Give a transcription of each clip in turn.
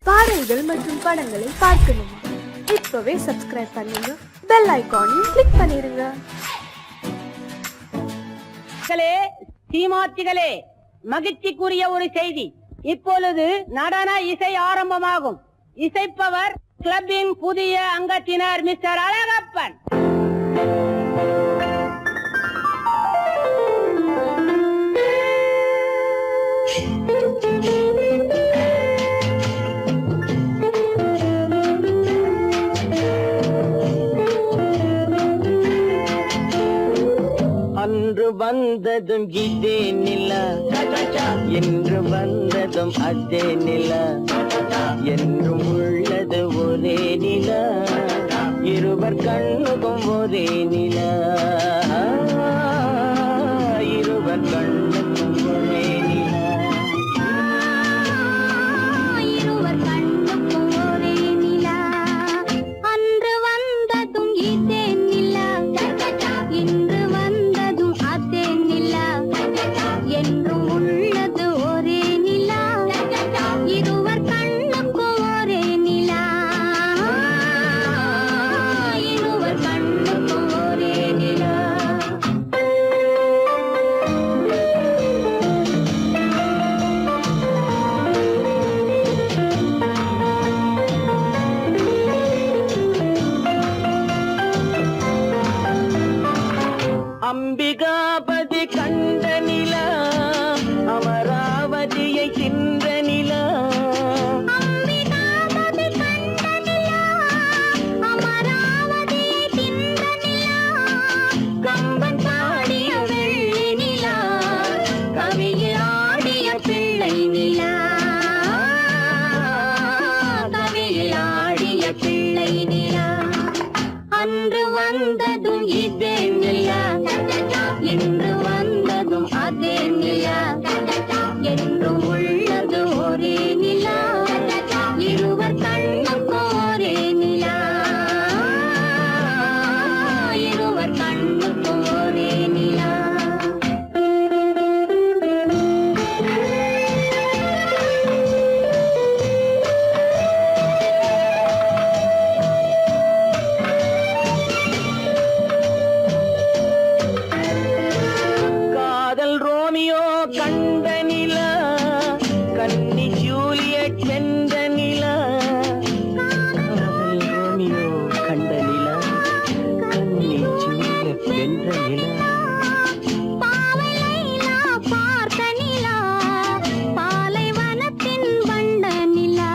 பாடல்கள் மற்றும் படங்களை பார்க்கணுமா? இப்பவே சப்ஸ்கிரைப் பண்ணுங்க, பெல் ஐகானையும் கிளிக் பண்ணிருங்க. சீமாத்திகளே, மகிழ்ச்சிக்குரிய ஒரு செய்தி. இப்பொழுது நடன இசை ஆரம்பமாகும். இசைப்பவர் கிளப்பின் புதிய அங்கத்தினர் மிஸ்டர் அழகப்பன். அன்று வந்ததும் இதே நிலா, என்று வந்ததும் அதே நிலா, என்றும் உள்ளது ஒரே நிலா, இருவர் கண்ணுக்கும் ஒரே நிலா, இருவர் கண்ணுக்கும் ஒரே நிலா, இருவர் கண்ணுக்கும் ஒரே நிலா. அன்று வந்ததும் இதே நிலா, இன்று வந்ததும் அதே நிலா, என்றும் உள்ளது ஒரே நிலா, இருவர் கண்ணுக்கும் ஒரே நிலா, இருவர் கண்ணுக்கும் ஒரே நிலா. அம்பிகாபதி கண்ட நிலா, அமராவதியை தின்ற நிலா, அம்பிகாபதி கண்ட நிலா, அமராவதியை தின்ற நிலா, கம்பன் பாடிய வெள்ளி நிலா, கவியில் ஆடிய பிள்ளை நிலா, கவியில் ஆடிய பிள்ளை நிலா. அன்று வந்ததும் இதே நிலா, இன்று வந்ததும் அதே நிலா, என்றும் உள்ளது ஒரே நிலா, இருவர் கண்ணுக்கும் ஒரே நிலா, இருவர் கண்ணுக்கும் ஒரே நிலா. காதல் ரோமியோ கண்ட நிலா, கன்னி ஜூலியட் சென்ற நிலா, காதல் ரோமியோ கண்ட நிலா, கன்னி ஜூலியட் வென்ற நிலா, பாவை லைலா பார்த்த நிலா, பாலைவனத்தின் வண்ட நிலா,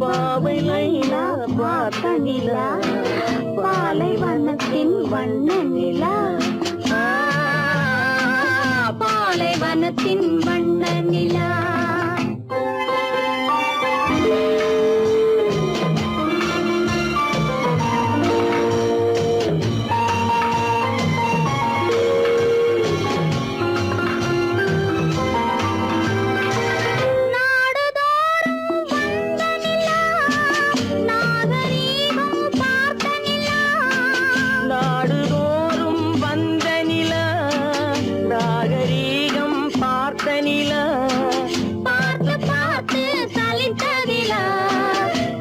பாவை லைலா பார்த்த நிலா, பாலைவனத்தின் வண்ண நிலா, பாலைவனத்தின் வண்ண நிலா. நாடுதோறும் வந்த நிலா, நாகரீகம் பார்த்த நிலா, நாடுதோறும் வந்த நிலா, நாகரீகம் பார்த்த நிலா, பார்த்து பார்த்து சலித்ததிலா,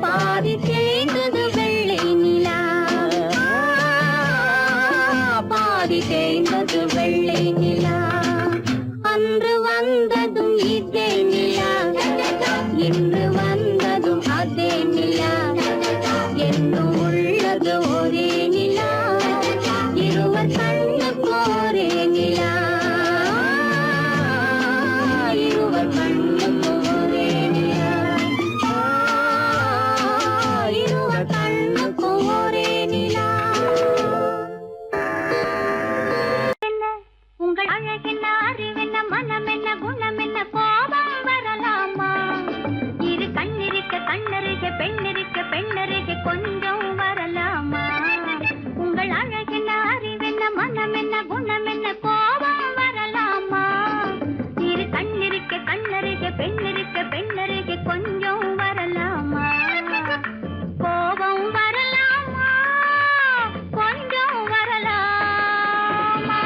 பாதி தேய்ந்தது வெள்ளை நிலா, பாதி தேய்ந்தது வெள்ளை நிலா. அன்று வந்ததும் இதே நிலா, இன்று வந்ததும் அதே நிலா, என்றும் உள்ளது ஒரே நிலா, இருவர் கண்ணுக்கு ஒரே நிலா, இருவர் கண்ணுக்கு ஒரே நிலா, இருவர் கண்ணுக்கு ஒரே நிலா. உங்கள் அழகென்ன, அறிவென்ன, மனம் என்ன, குணம் என்ன, கோபம் வரலாமா? இரு கண்ணிருக்க கண்ணருக, பெண்ணிருக்க பெண்ணருக, கொஞ்சம் வரலாமா? உங்கள் அழகென்ன, அறிவென்ன, மனம் என்ன, குணம் என்ன, கோபம் வரலாமா? இரு கண்ணிருக்க கண்ணருக, பெண்ணிருக்க பெண்ணருக, கொஞ்சம் வரலாமா? கோபம் வரலாமா? கொஞ்சம் வரலாமா?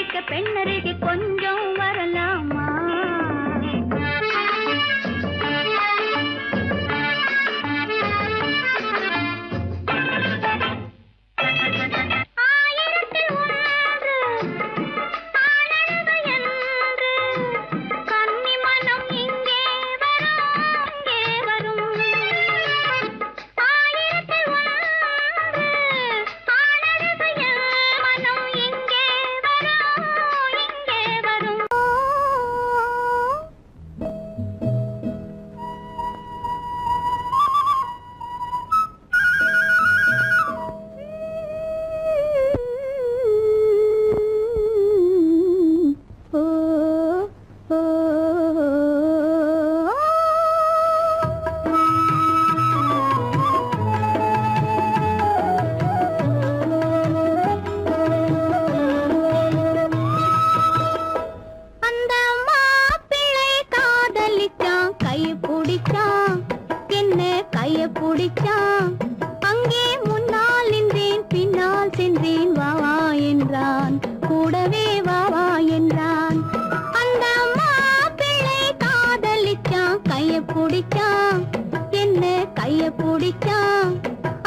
கண்ணருகே பெண்ணருகே கொஞ்சம் வரலாமா அங்கே முன்னால் நின்றேன் பின்னால் சென்றேன் வாவா என்றான் கூடவே வாவா என்றான் அந்த மாப்பிள்ளை காதலிச்சான் கைய பிடிச்சான் என்ன கைய பிடிச்சான்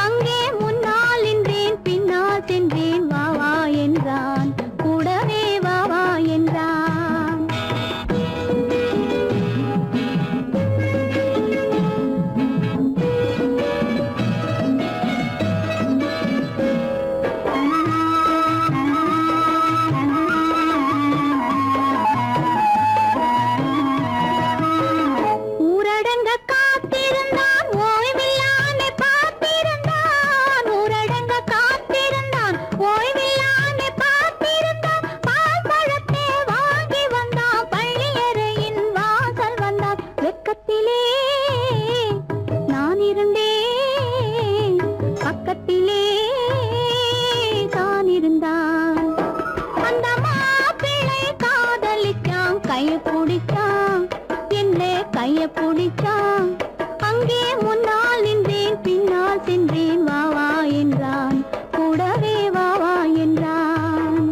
அங்கே முன்னால் நின்றேன் பின்னால் சென்றேன் வாவா என்றான் கூடவே வாவா என்றான் கைய பிடிச்சான் அங்கே முன்னால் நின்றேன் பின்னால் சென்றேன் வாவா என்றான் கூடவே வாவா என்றான்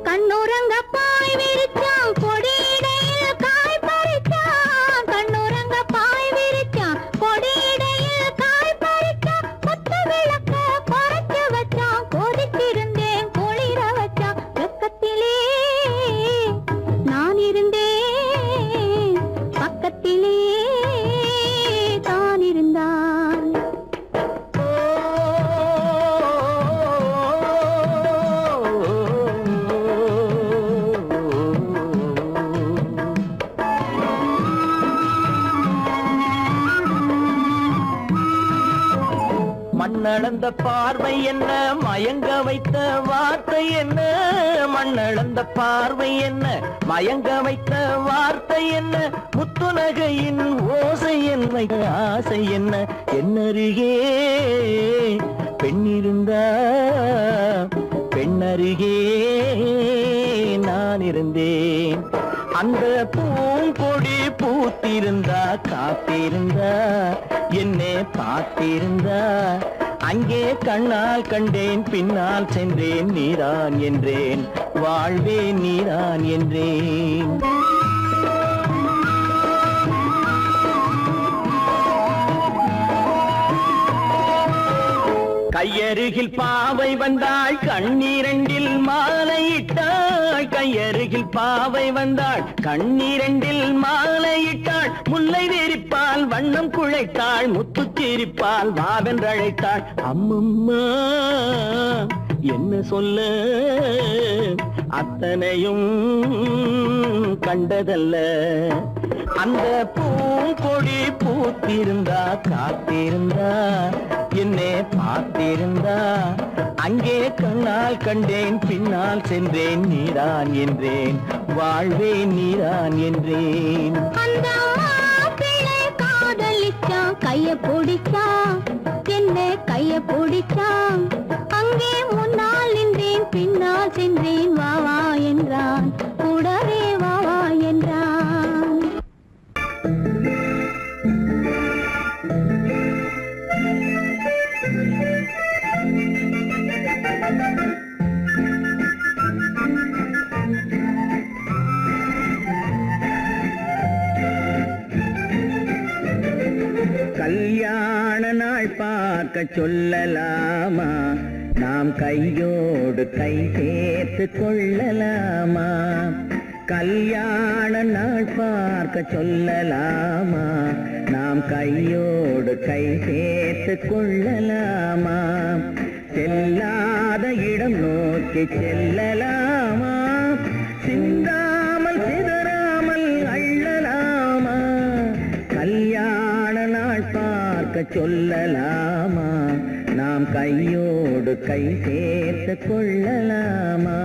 கண்ணுறங்க பாய் விரிச்சான் கொடியிடையில் காய் பறிச்சான் கண்ணுறங்க பாய் விரிச்சான் கொடியிடையில் காய் பறிச்சான் கொத்த விளக்க குறைச்சு வச்சான் கொதித்திருந்தேன் குளிர வச்சான் வெக்கத்திலே நான் இருந்தேன் பக்கத்திலே தான் இருந்தான் மண்ணளந்த பார்வை என்ன மயங்க வைத்த வார்த்தை என்ன மண்ணளந்த பார்வை என்ன மயங்க வைத்த வார்த்தை என்ன முத்துநகையின் ஓசை என்ன ஆசை என்ன என்னருகே பெண்ணிருந்தா பெண்ணருகே நான் இருந்தேன் அந்த பூங்கொடி பூத்திருந்தா காத்திருந்தா என்னை பார்த்திருந்தா அங்கே கண்ணால் கண்டேன் பின்னால் சென்றேன் நீதான் என்றேன் வாழ்வே நீதான் என்றேன் கையருகில் பாவை வந்தாள் கண்ணீரண்டில் மாலையிட்டாள் கையருகில் பாவை வந்தாள் கண்ணீரண்டில் மாலையிட்டாள் முல்லை வெறிப்பால் வண்ணம் குழைத்தாள் முத்து சிரிப்பால் வாவென்றழைத்தாள் அம்மம்மா என்ன சொல்ல அத்தனையும் கண்டதல்ல அந்த பூங்கொடி பூத்திருந்தா காத்திருந்தா என்னை பார்த்திருந்தா அங்கே கண்ணால் கண்டேன் பின்னால் சென்றேன் நீதான் என்றேன் வாழ்வே நீதான் என்றேன் அந்த மாப்பிள்ளை காதலிச்சான் கைய பிடிச்சான் என்ன கைய பிடிச்சான் அங்கே முன்னால் நின்றேன் பின்னால் சென்றேன் வாவா என்றான் கூடவே வாவா என்றான் நாள் பார்க்க சொல்லலாமா, நாம் கையோடு கை சேர்த்து கொள்ளலாமா. கல்யாண நாள் பார்க்க சொல்லலாமா, நாம் கையோடு கை சேர்த்து கொள்ளலாமா. செல்லாத இடம் நோக்கி செல்லலாமா, சிந்தாமல் சிதறாமல் அள்ளலாமா. கல்யாண நாள் பார்க்க சொல்லலாமா, நாம் கையோடு கை சேர்த்து கொள்ளலாமா.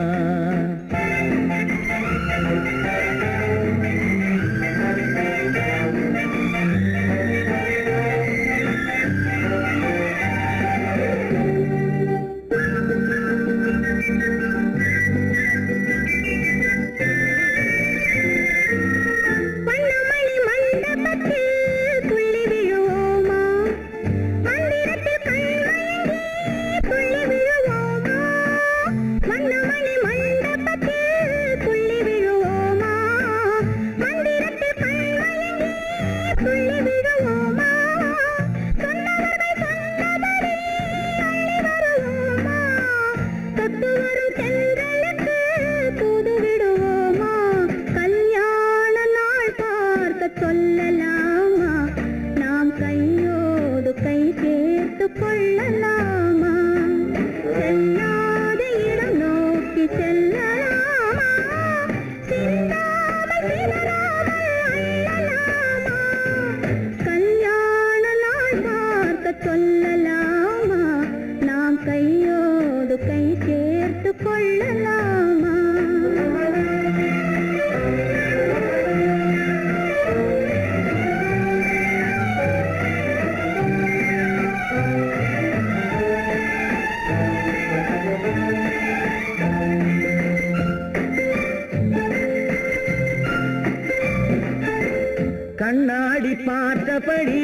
கண்ணாடி பார்த்தபடி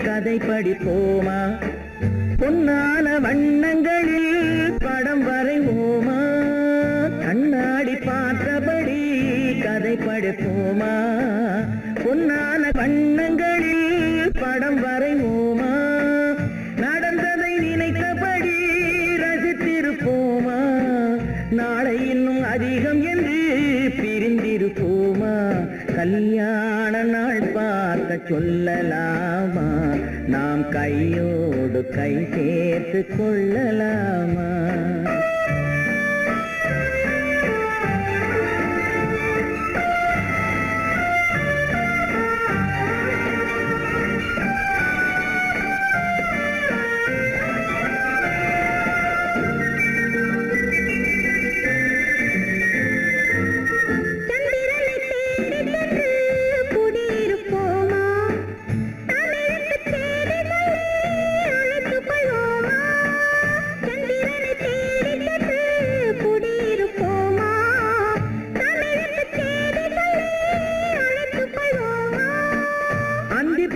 கதை படிப்போமா, பொன்னான வண்ணங்களில் படம் வரைவோமா. கண்ணாடி பார்த்தபடி கதை படிப்போமா, பொன்னான வண்ணங்களில் படம் வரைவோமா. நடந்ததை நினைத்தபடி ரசித்திருப்போமா, நாளை இன்னும் அதிகம் என்று பிரிந்திருப்போமா. கல்யாண நாள் பார்க்க சொல்லலாமா, நாம் கையோடு கை சேர்த்து கொள்ளலாமா.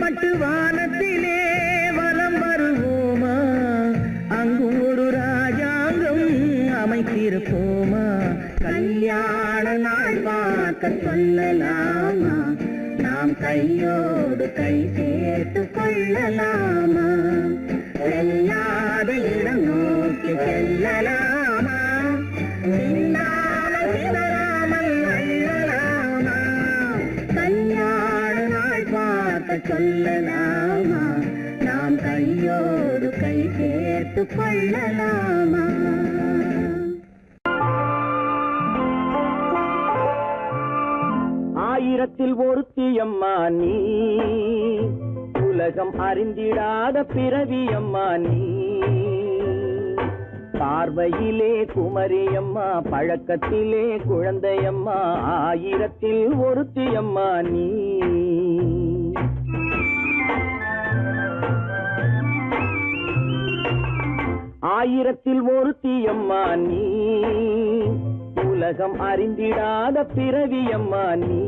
பட்டு வானத்திலே வலம் வருவோமா, அங்கு ஒரு ராஜாங்கம் அமைத்திருப்போமா. கல்யாண நாள் பார்க்க சொல்லலாமா, நாம் கையோடு கை சேர்த்து கொள்ளலாமா. செல்லாத இடம் நோக்கி செல்லலாமா, சிந்தாமல் அள்ளலாமா. கல்யாண நாள் பார்க்க சொல்லலாமா, நாம் கையோடு கை சேர்த்து கொள்ளலாமா. ஆயிரத்தில் ஒருத்தியம்மா நீ, உலகம் அறிந்திடாத பிறவியம்மா நீ. பார்வையிலே குமரியம்மா, பழக்கத்திலே குழந்தையம்மா, ஆயிரத்தில் ஒருத்தியம்மா நீ. ஆயிரத்தில் ஒருத்தியம்மா நீ, உலகம் அறிந்திடாத பிறவியம்மா நீ.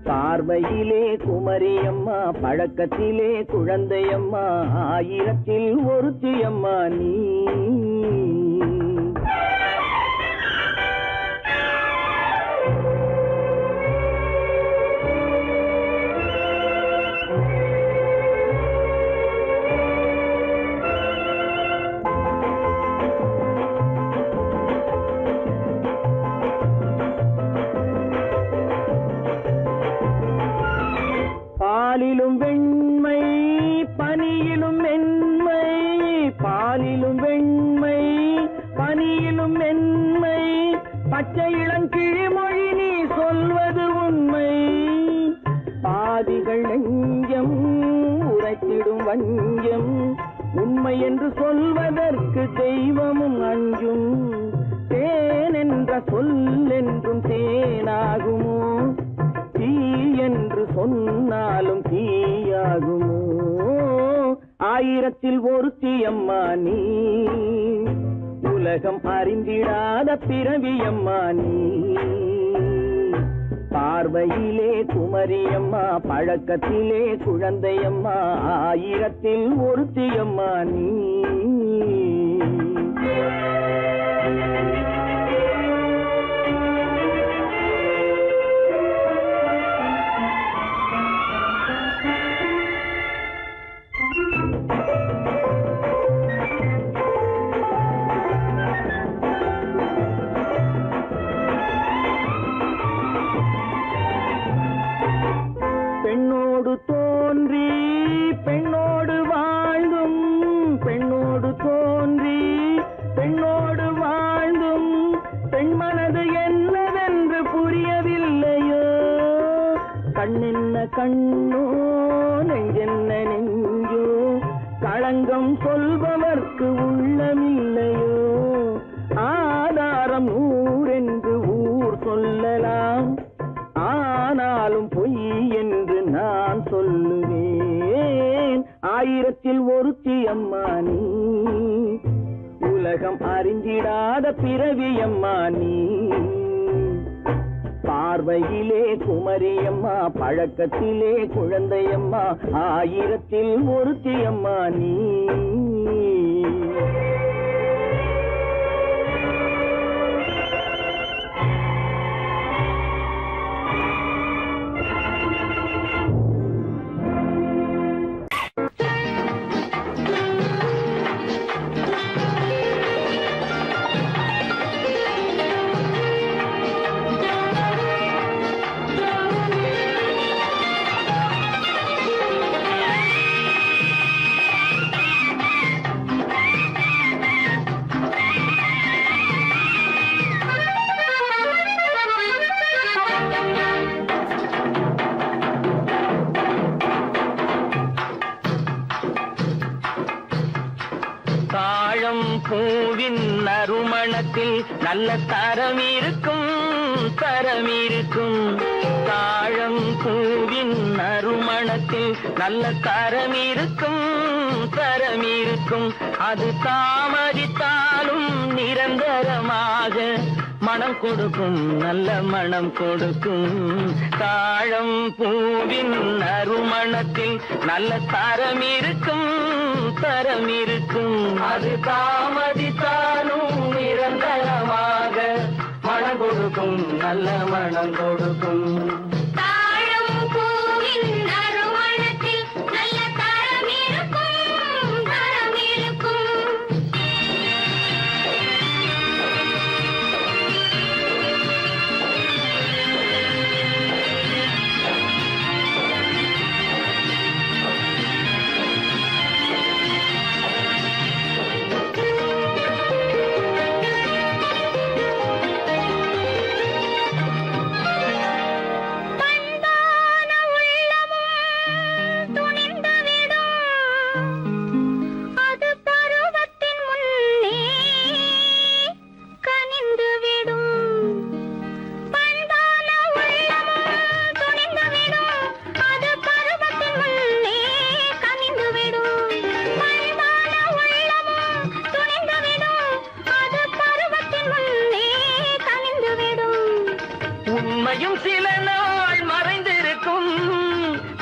பார்வையிலே குமரியம்மா, பழக்கத்திலே குழந்தையம்மா, ஆயிரத்தில் ஒருத்தியம்மா நீ. பாலிலும் வெண்மை பனியிலும் மென்மை பச்சை இளங்கிழிமொழி நீ சொல்வது உண்மை பாதிகள் நெஞ்சம் உரைத்திடும் வஞ்சம் உண்மை என்று சொல்வதற்கு தெய்வமும் அஞ்சும் தேன் என்ற சொல் என்றும் தேனாகுமோ தீ என்று சொன்னாலும் தீயாகுமோ ஆயிரத்தில் ஒருத்தி அம்மா நீ உலகம் அறிந்திடாத பிறவியம்மா நீ பார்வையிலே குமரியம்மா பழக்கத்திலே குழந்தையம்மா ஆயிரத்தில் ஒருத்தியம்மா நீ பெண்ணோடு தோன்றி பெண்ணோடு வாழ்ந்தும் பெண்ணோடு தோன்றி பெண்ணோடு வாழ்ந்தும் பெண் மனது என்னவென்று புரியவில்லையோ கண்ணென்ன கண்ணோ நெஞ்சென்ன நெஞ்சோ களங்கம் சொல்பவர்க்கு உள்ளமில்லையோ ஆதாரம் ஊரென்று ஊர் சொல்லலாம் ஆனாலும் பொய் என்று நான் சொல்லுவேன் ஆயிரத்தில் ஒருத்தி அம்மா நீ உலகம் அறிந்திடாத பிறவியம்மா நீ பார்வையிலே குமரியம்மா பழக்கத்திலே குழந்தையம்மா ஆயிரத்தில் ஒருத்தி அம்மா நீ பூவின் நறுமணத்தில் நல்ல தரம் இருக்கும் தாழம் பூவின் நறுமணத்தில் நல்ல தரம் இருக்கும் அது தாமதித்தாலும் நிரந்தரமாக மனம் கொடுக்கும் நல்ல மனம் கொடுக்கும் தாழம் பூவின் நறுமணத்தில் நல்ல தரம் இருக்கும் அது தாமதித்தாலும் நிரந்தரமாக மனம் கொடுக்கும் நல்ல மனம் கொடுக்கும் தாழம் பூவின் நறுமணத்தில் நல்ல தரம் இருக்கும்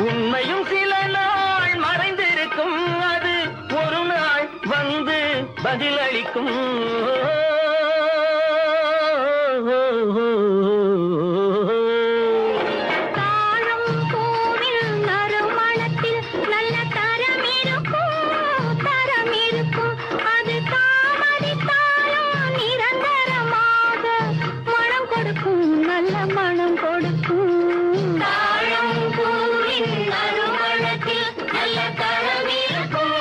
உண்மையும் சில நாள் மறைந்திருக்கும் அது ஒரு நாள் வந்து பதிலளிக்கும் தாழம் பூவின் நறுமணத்தில் நல்ல தரம் இருக்கும் அது தாமதித்தாலும் நிரந்தரமாக மனம் கொடுக்கும் நல்ல மனம் கொடுக்கும் தாழம் பூவின் நறுமணத்தில் நல்ல தரம் இருக்கும்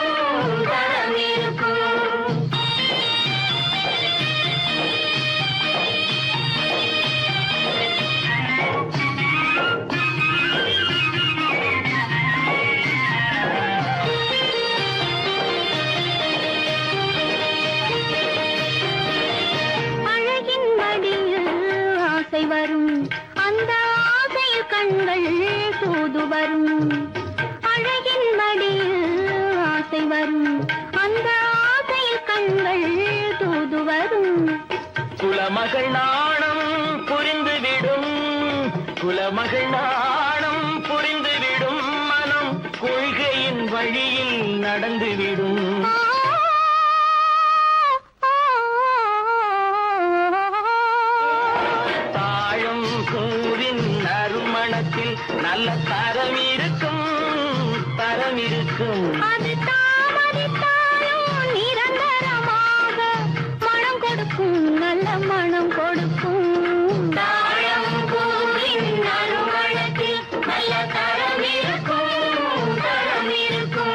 குலமகள் நாணம் புரிந்துவிடும், குலமகள் நாணம் புரிந்துவிடும், மனம் கொள்கையின் வழியில் நடந்துவிடும். தாழம் பூவின் நறுமணத்தில் நல்ல தரம் இருக்கும், தரம் இருக்கும். அது தாமதித்தாலும் நிரந்தரமாக மனம் கொடுக்கும், நல்ல மனம் கொடுக்கும். தாழம் பூவின் நறுமணத்தில் நல்ல தரம் இருக்கும், தரம் இருக்கும்.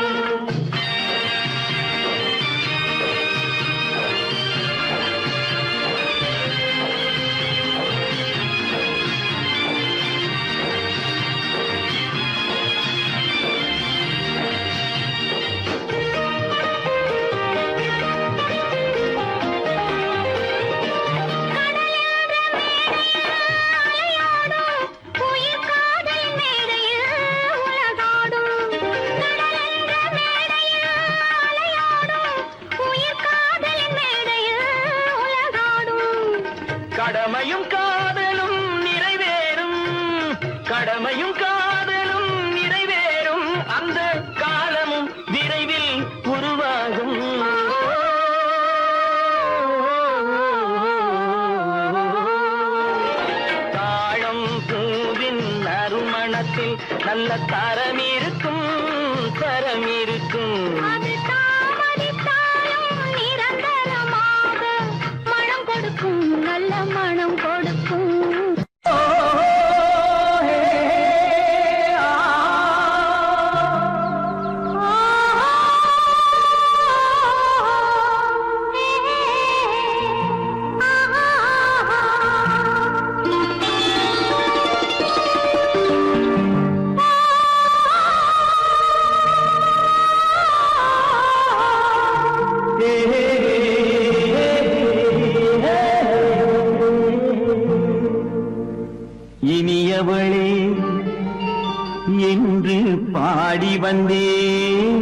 கடமையும் காதலும் நிறைவேறும், கடமையும் காதலும் நிறைவேறும், அந்த காலமும் விரைவில் உருவாகும். தாழம் பூவின் நறுமணத்தில் நல்ல தரம் இருக்கும், தரம் இருக்கும். அது தாமதித்தாலும் நிரந்தரமாக மனம் கொடுக்கும், நல்ல மனம் கொடுக்கும். இனியவளே என்று பாடி வந்தேன்,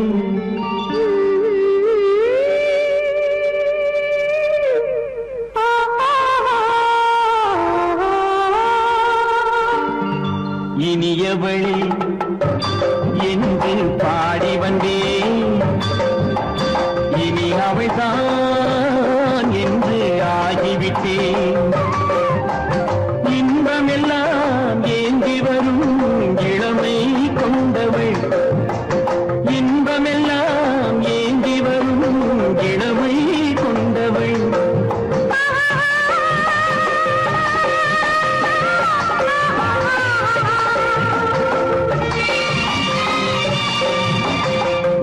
இனியவளே என்று பாடி வந்தேன், இனி அவள்தான் என்று ஆகிவிட்டேன். இன்பமெல்லாம் ஏந்தி வரும் இளமை கொண்டவள், இன்பமெல்லாம் ஏந்தி வரும் இளமை கொண்டவள்.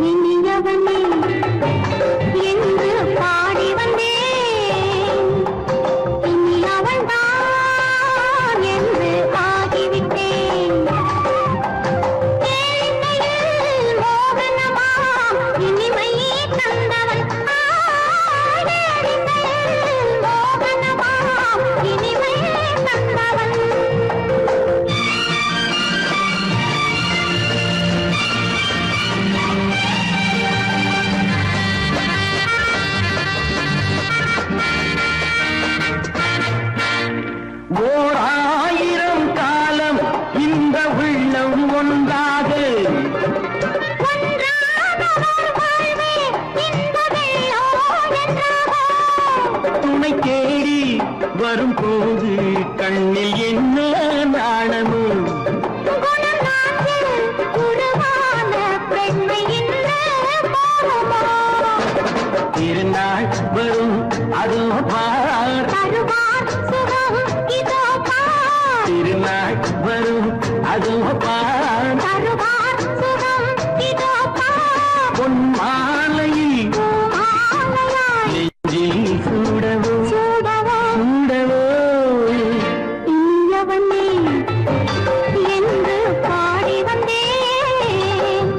இனியவனே என்று பாடி வந்தேன், இனி அவள்தான் என்று ஆகிவிட்டேன். ஏழையில் மோகனமா இனிமை தந்தவன், ஏழையில் மோகனமா இனிமை தந்தவன். ஓர் ஆயிரம் காலம் இந்த உள்ளம் ஒன்றாக, துணை தேடி வரும் போது கண்ணில் என்ன நாணமோ, திருநாள் வரும் அதோ பார், திருநாள் வரும் அதோ பார், பொன் மாலையில் நெஞ்சில் சூடவோ சூடவோ. இனியவனே என்று பாடி வந்தேன்,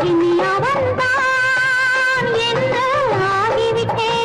இனி அவன்தான் என்று ஆகிவிட்டேன்.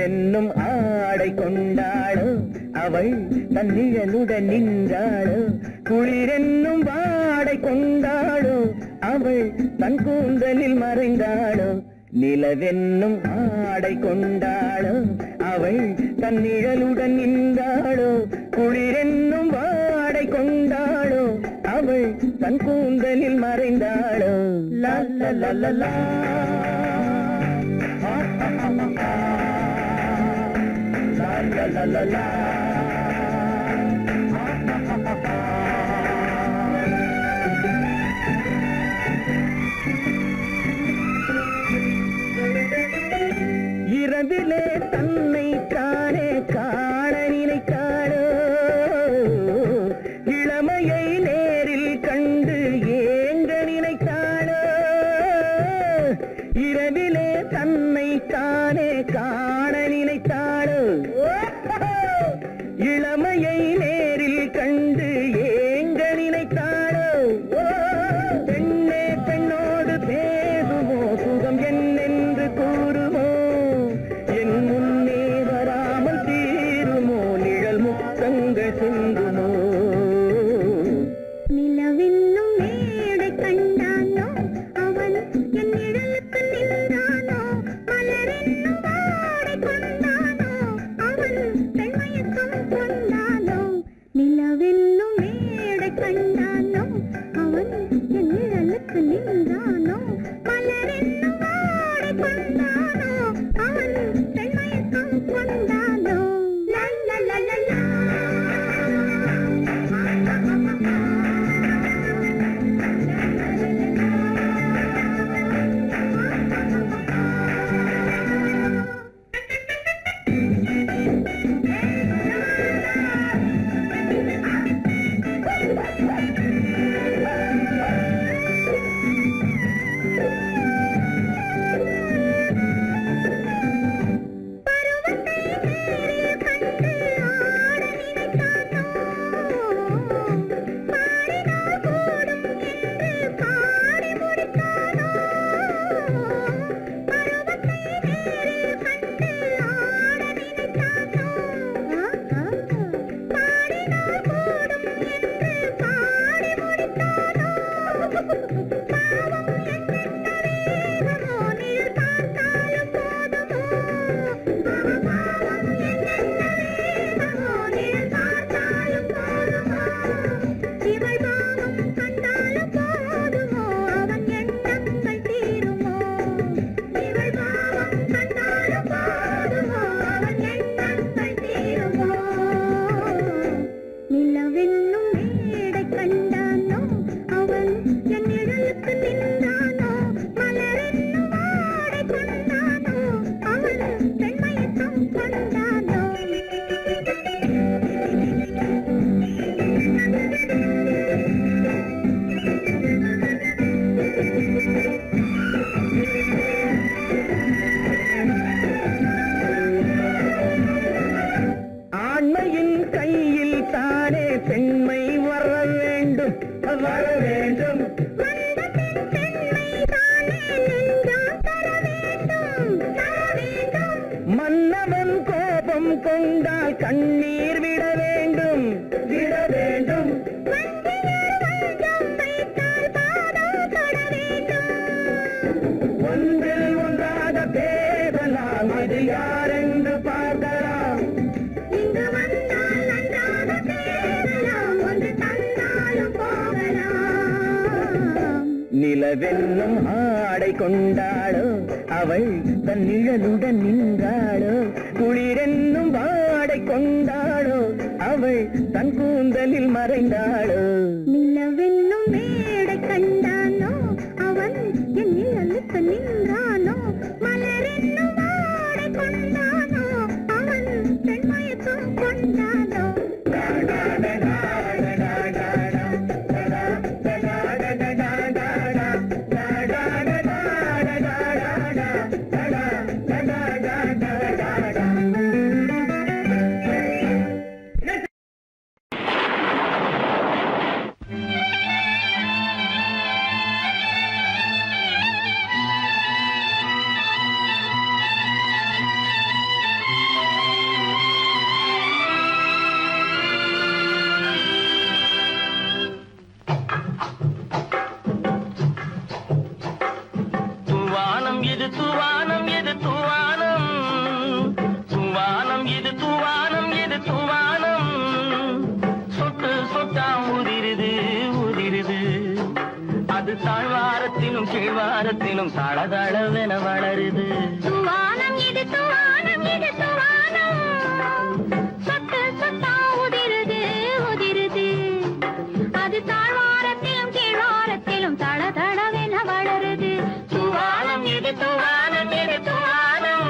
நிலவென்னும் ஆடை கொண்டாளோ அவள் தன் நிழலுடன் நின்றாளோ குளிரென்னும் வாடை கொண்டாளோ அவள் தன் கூந்தலில் மறைந்தாளோ நிலவென்னும் ஆடை கொண்டாளோ அவள் தன் நிழலுடன் நின்றாளோ குளிரென்னும் வாடை கொண்டாளோ அவள் தன் கூந்தலில் மறைந்தாளோ லா லா லா லா லா. La la la la. இரவிலே தன்னை தானே காண நினைத்தாளோ இளமையை நேரில் கண்டு ஏங்க நினைத்தாளோ இரவிலே தன்னை தானே காண நினைத்தாளோ இளமையை நேரில் கண்டு ஏங்க நினைத்தாளோ பெண்ணே பெண்ணோடு பேசுமோ சுகம் என்னென்று கூறுமோ என் முன்னே வராமல் தீருமோ நிழல் முத்தங்கள் சிந்துமோ நிலவென்னும் மேடை கண்டானோ அவன் என் நிழலுக்கு நின்றானோ மலரென்னும் வாடை கொண்டானோ அவன் பெண்மயக்கம் கொண்டானோ நிலவென்னும் மேடை கண்டானோ அவன் என் நிழலுக்கு நின்றானோ மலரென்னும் வாடை கொண்டானோ அவன் பெண்மயக்கம் கொண்டானோ லா லா லா லா லா. நிலவென்னும் மேடை கண்டானோ அவன் என் நிழலுக்கு நின்றானோ மலரென்னும் வாடை கொண்டானோ அவன் பெண்மயக்கம் கொண்டானோ ஆண்மையின் கையில் தானே பெண்மை வர வேண்டும் வர வேண்டும் வந்த பெண்மை தானே நெஞ்சம் தர வேண்டும் தர வேண்டும் மன்னவன் கோபம் கொண்டால் கண்ணீர் விட வேண்டும் விட வேண்டும் வஞ்சியர் வஞ்சம் வைத்தால் பாதம் தொட வேண்டும் ஒன்றில் ஒன்றாக பேசலாம் அது யாரென்று பார்க்கலாம் இங்கு வந்தால் நன்றாக பேசலாம் ஒன்று தந்தாலும் போகலாம் நிலவென்னும் ஆடை கொண்டாளோ அவள் தன் நிழலுடன் நின்றாளோ குளிரென்னும் வாடை கொண்டாளோ அவள் தன் கூந்தலில் மறைந்தாளோ நிலவென்னும் மேடை கண்டானோ அவன் என் நிழலுக்கு நின்றானோ மலரென்னும் வாடை கொண்டானோ அவன் பெண்மயக்கம் கொண்டானோ தூவானம் எது தூவானம் தூவானம் இது தூவானம் எது தூவானம் சொட்டு சொட்டா உதிருது உதிருது அது தாழ்வாரத்திலும் கீழ்வாரத்திலும் தளதளவென வளருது தூவானம் இது தூவானம் இது தூவானம் சொட்டு சொட்டா உதிருது உதிருது அது தாழ்வாரத்திலும் கீழ்வாரத்திலும் தளதளவென வளருது தூவானம் இது தூவானம் இது தூவானம்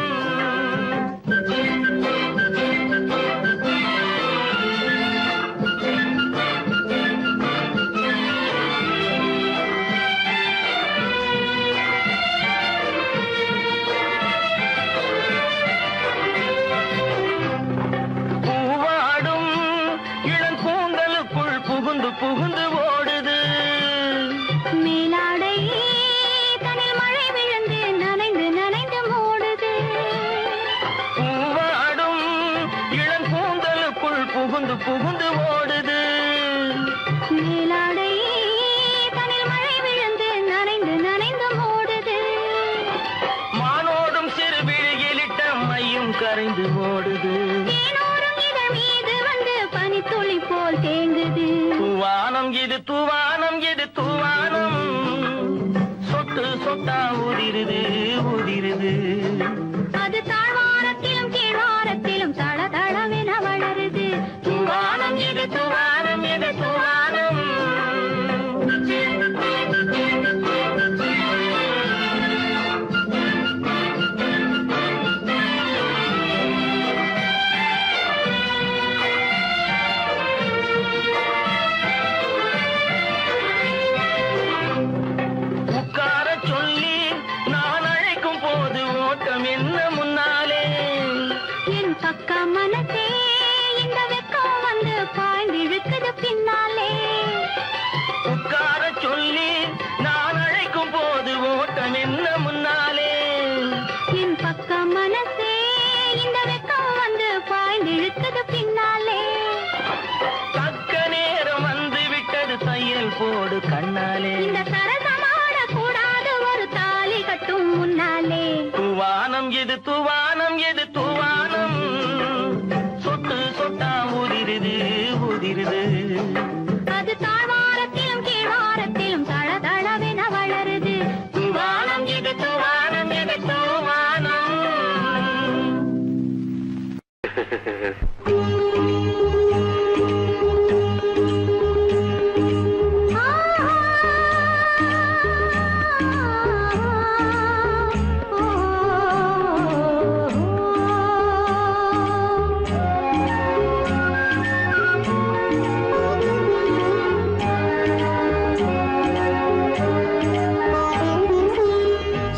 பூவாடும் இளங்கூந்தலுக்குள் புகுந்து புகுந்து ஓடுது மேலாடை தனில் மழை விழுந்து நனைந்து நனைந்து மூடுது பூவாடும் இளங்கூந்தலுக்குள் புகுந்து புகுந்து ஓடுது மேலாடை தனில் மழை விழுந்து நனைந்து நனைந்து மூடுது மானோடும் சிறு விழியிலிட்ட மையும் கரைந்து ஓடுது தேனோரும் இதழ் மீது வந்து பனித்துளி போல் தேங்குது தூவானம் இது தூவானம் இது தூவானம் சொட்டு சொட்டா உதிருது உதிருது அது தாழ்வாரத்திலும் கீழ்வாரத்திலும் தளதளவென வளருது தூவானம் இது தூவானம் இது தூவானம் உட்கார சொல்லி நான் அழைக்கும் போது ஓட்டம் என்ன முன்னாலே என் பக்க மனசே இந்த வெக்கம் வந்து பாய்ந்து இழுக்குது பின்னாலே உட்கார சொல்லி நான் அழைக்கும் போது ஓட்டம் என்ன முன்னாலே என் பக்க மனசே இந்த வெக்கம் வந்து பாய்ந்து இழுக்குது பின்னாலே தக்க நேரம் வந்து விட்டது தையல் போடு கண்ணாலே இந்த சரசமாட கூடாது ஒரு தாலி கட்டும் முன்னாலே தூவானம் எது தூவானம் எது தூவானம் சொட்டு சொட்டா உதிருது உதிருது அது தாழ்வாரத்திலும் கீழ்வாரத்திலும் தளதளவென வளருது தூவானம் எது தூவானம் எது தூவானம்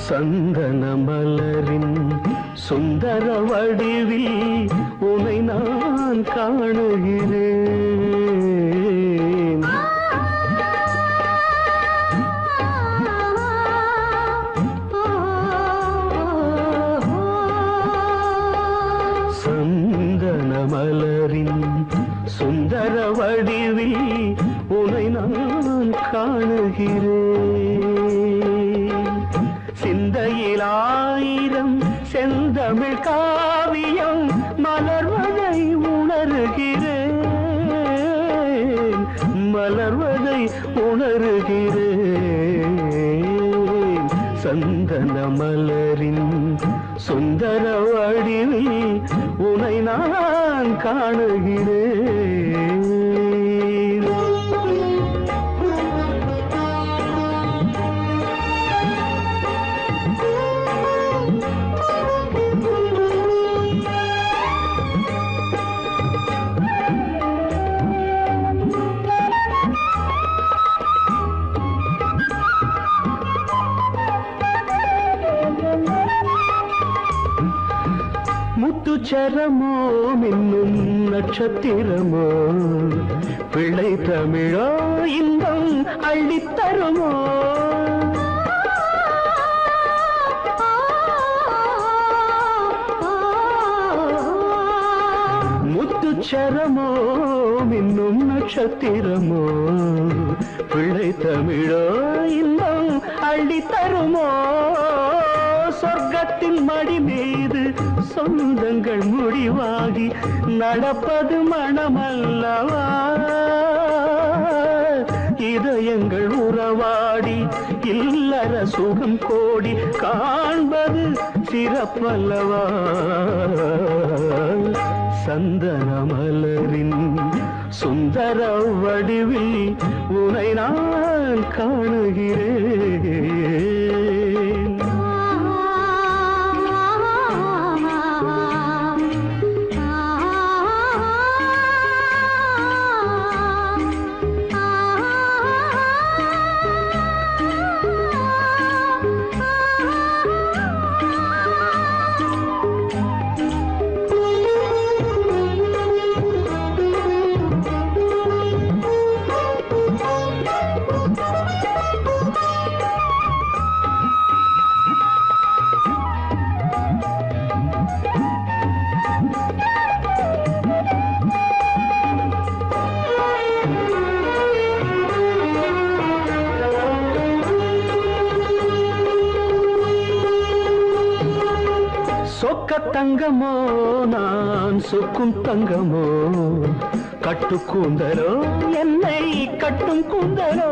சந்தன மலரின் சுந்தர வடிவில் உனை நான் காணுகிறேன் சந்தன மலரின் சுந்தர வடிவில் உனை நான் காணுகிறேன் சிந்தையில் ஆயிரம் செந்தமிழ் காவியம் மலர்வதை உணர்கிறேன் மலர்வதை உணர்கிறேன் சந்தன மலரின் சுந்தர வடிவில் உனை நான் காணுகிறேன் முத்துச்சரமோ மின்னும் நட்சத்திரமோ பிள்ளை தமிழோ இன்பம் அள்ளித்தருமோ முத்துச்சரமோ மின்னும் நட்சத்திரமோ பிள்ளை தமிழோ இன்பம் அள்ளித்தருமோ சொர்க்க மடி மீது சொந்தங்கள் முடிவாகி நடப்பது மனமல்லவா இதயங்கள் உறவாடி இல்லற சுகம் கோடி காண்பது சிறப்பல்லவா சந்தன மலரின் சுந்தர வடிவில் உனை நான் காணுகிறேன் சொக்க தங்கமோ நான் சொக்கும் தங்கமோ கட்டு கூந்தலோ என்னை கட்டும் கூந்தலோ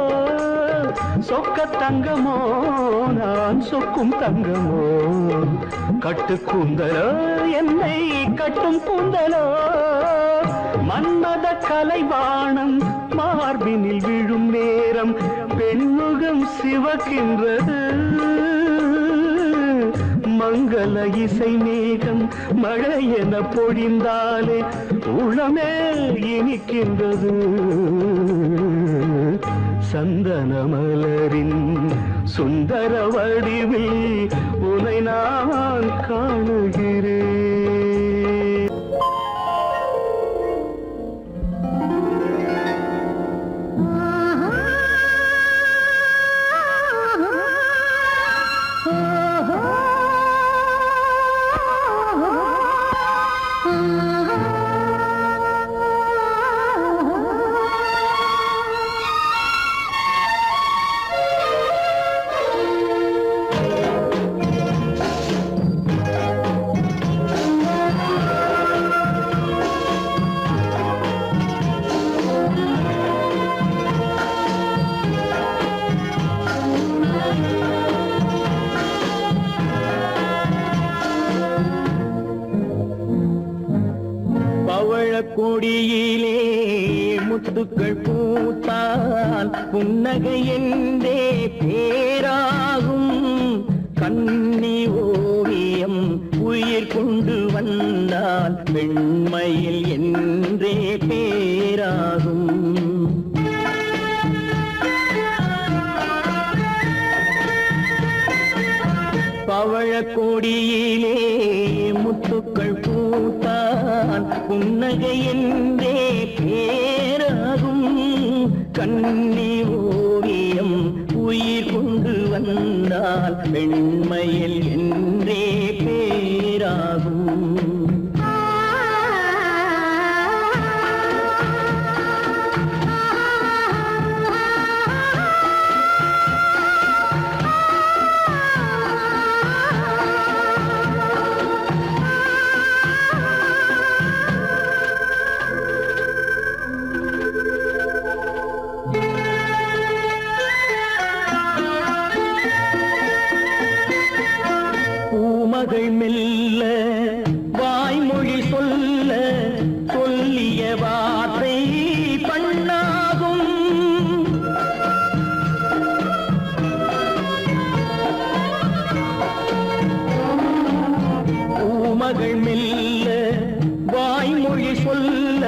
சொக்க தங்கமோ நான் சொக்கும் தங்கமோ கட்டு கூந்தலோ என்னை கட்டும் கூந்தலோ மன்மத கலைவாணம் மார்பினில் விழும் நேரம் பெண்முகம் சிவக்கின்றது மங்கள இசை மேகம் மழை என பொழிந்தாலே உளமே இனிக்கின்றது சந்தன மலரின் சுந்தர வடிவில் உனை நான் காணுகிறேன் கொடியிலே முத்துக்கள் பூத்தால் புன்னகை என்றே பேராகும் கண்ணி ஓவியம் உயிர் கொண்டு வந்தால் வெண்மையில் என்றே பேராகும் பவழக்கொடியிலே முத்துக்கள் பூத்தான் புன்னகை என்றே பேராகும் கண்ணி ஓவியம் உயிர் கொண்டு வந்தால் வெண்மையில் என்றே பேராகும் மகள் மெல்ல வாய்மொழி சொல்ல சொல்லிய வார்த்தை பண்ணாகும் பூமகள் மெல்ல வாய்மொழி சொல்ல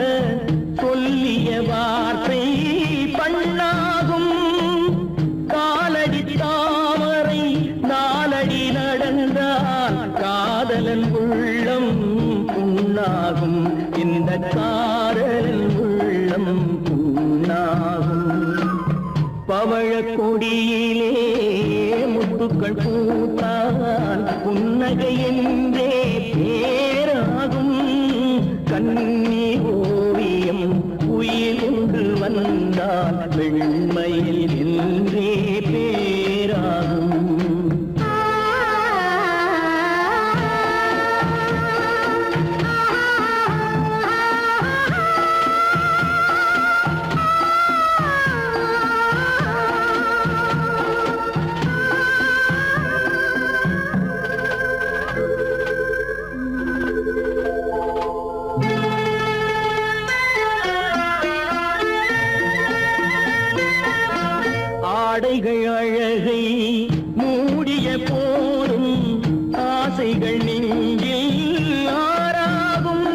சொல்லிய வார்த்தை பண்ணாகும் காலடி தாமரை நாலடி நடந்தால் காதலன் உள்ளம் புண்ணாகும் இந்த காதலன் உள்ளம் புண்ணாகும் பவழக்கொடியிலே முத்துக்கள் பூத்தால் புன்னகை என்றே பேராகும் கண்ணி ஓவியம் உயிர் கொண்டு வந்தால் வெண்மையில் என்றே பேராகும் ஆசைகள் நெஞ்சில் ஆறாகும்.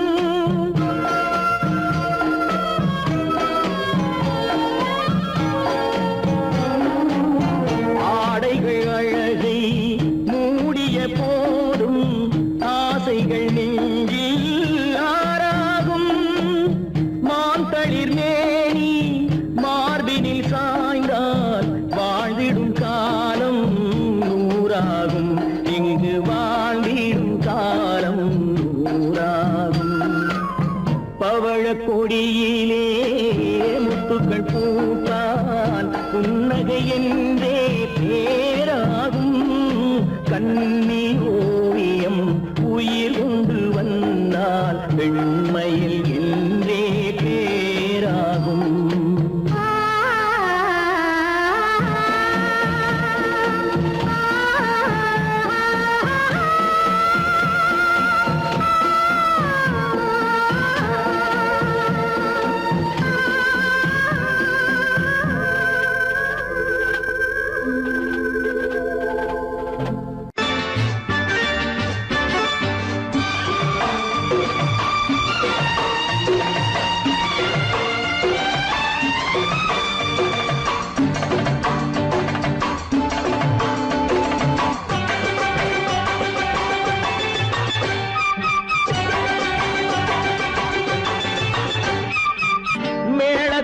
ஆடைகள் அழகை மூடிய போதும் ஆசைகள் நெஞ்சில் ஆறாகும். மாந்தளிர் மேனி மார்பினில் சாய்ந்தால் வாழ்ந்திடும் காலம் நூறாகும். இங்கு வாழ்ந்திடும் காலம் நூறாகும். பவழ கொடியிலே முத்துக்கள் பூத்தால் புன்னகை என்றே பேராகும். கண்ணி ஓவியம் உயிர் கொண்டு வந்தால் வெண்மையில் என்றே பேராகும்.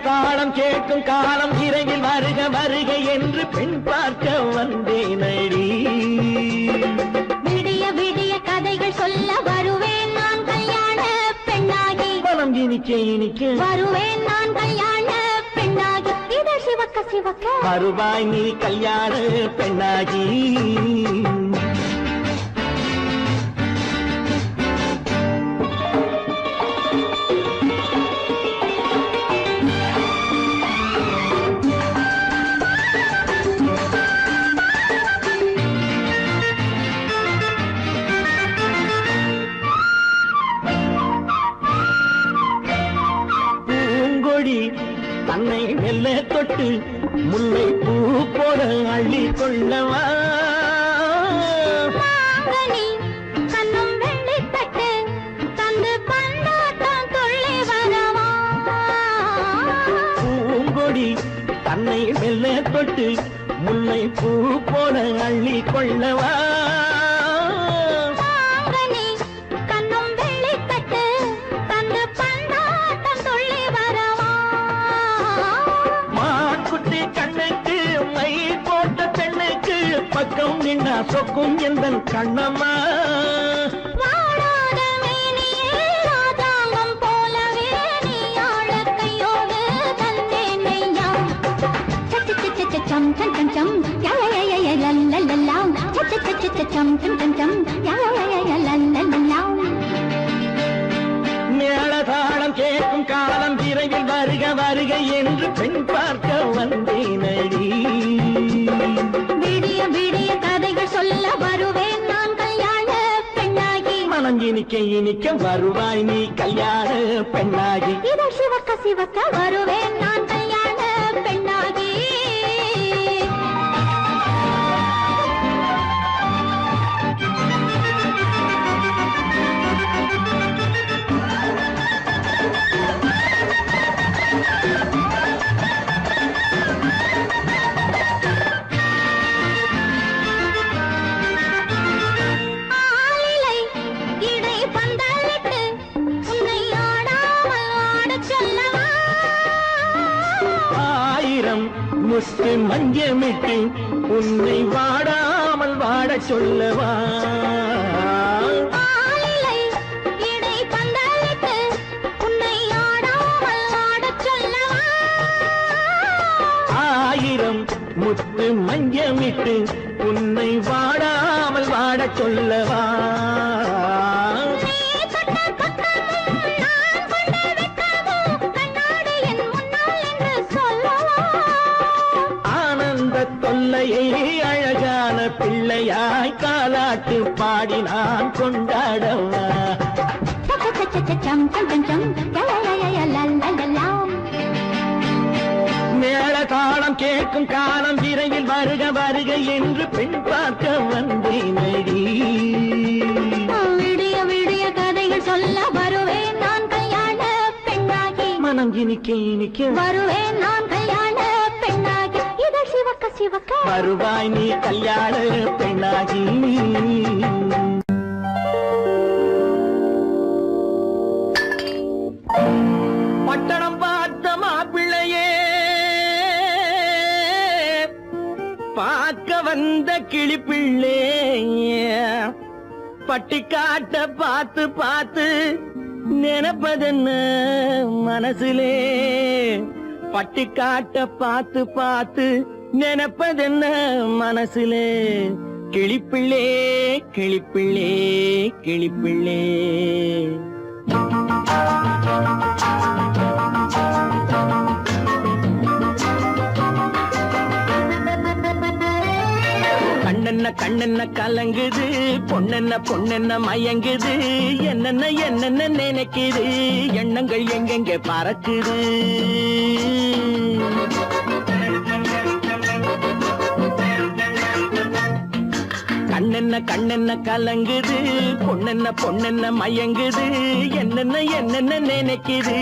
தாளம் கேட்கும் காலம் விரைவில் வருக வருக என்று பெண் பார்க்க வந்தேனடி. விடிய விடிய கதைகள் சொல்ல வருவேன் நான் கல்யாண பெண்ணாகி. மனம் இனிக்க இனிக்க வருவேன் நான் கல்யாண பெண்ணாகி. இது சிவக்க சிவக்க வருவாய் நீ கல்யாண பெண்ணாகி. தன்னை மெல்ல தொட்டு முல்லை பூ போல அள்ளி கொள்ளவா. கண்ணும் வெள்ளி தட்டு தந்து பந்தாட்டம் துள்ளி வரவா. பூங்கொடி தன்னை மெல்ல தொட்டு முல்லை பூ போல அள்ளி கொள்ளவா. பக்கம் நின்னா சொக்கும் எந்தன் கண்ணம்மா. வாழாத மேனியே ராஜாங்கம் போலவே நீ ஆழ கையோடு தந்தேன் ஐயா. சம் சம் சம் சம் லல்லல்லாம் சம் சம் சம் லல்லல்லாம். மேளதாளம் கேட்கும் காலம் விரைவில் வருக வருக என்று பெண் பார்க்க வந்தேனடி. விடிய விடிய கதைகள் சொல்ல வருவேன் நான் கல்யாண பெண்ணாகி. மனம் இனிக்க இனிக்க வருவாய் நீ கல்யாண பெண்ணாகி. இது சிவக்க சிவக்க வருவேன் நான் கல்யாண பெண்ணாகி. முத்து மஞ்சமிட்டு உன்னை வாடாமல் வாட சொல்லவா. ஆயிரம் முத்து மஞ்சமிட்டு உன்னை வாடாமல் வாட சொல்லவா. தொல்லையை அழகான பிள்ளையாய் காலாட்டு பாடி நான் கொண்டாடவா. மேள தாளம் கேட்கும் காலம் விரைவில் வருக வருக என்று பெண் பார்க்க வந்தேனடி. இனிக்க இனிக்க வருவேன் நான் கல்யாண பெண்ணாகி இதழ் சிவக்க சிவக்க வருவாய் நீ கல்யாண பெண்ணாகி. பட்டணம் பார்த்த மாப்பிள்ளையே பார்க்க வந்த கிளிப்பிள்ளே பட்டிக்காட்ட பார்த்து பார்த்து நினைப்பதென்ன மனசுலே பட்டிக்காட்ட பார்த்து பார்த்து நினைப்பதென்ன மனசுலே கிளிப்பிள்ளே கிளிப்பிள்ளே கிளிப்பிள்ளே. கண்ணென்ன கண்ணென்ன கலங்குது பொண்ணென்ன பொண்ணென்ன மயங்குது என்னென்ன என்னென்ன நினைக்குது எண்ணங்கள் எங்கெங்க பறக்குது. கண்ணென்ன கண்ணென்ன கலங்குது பொண்ணென்ன பொண்ணென்ன மயங்குது என்னென்ன என்னென்ன நினைக்குது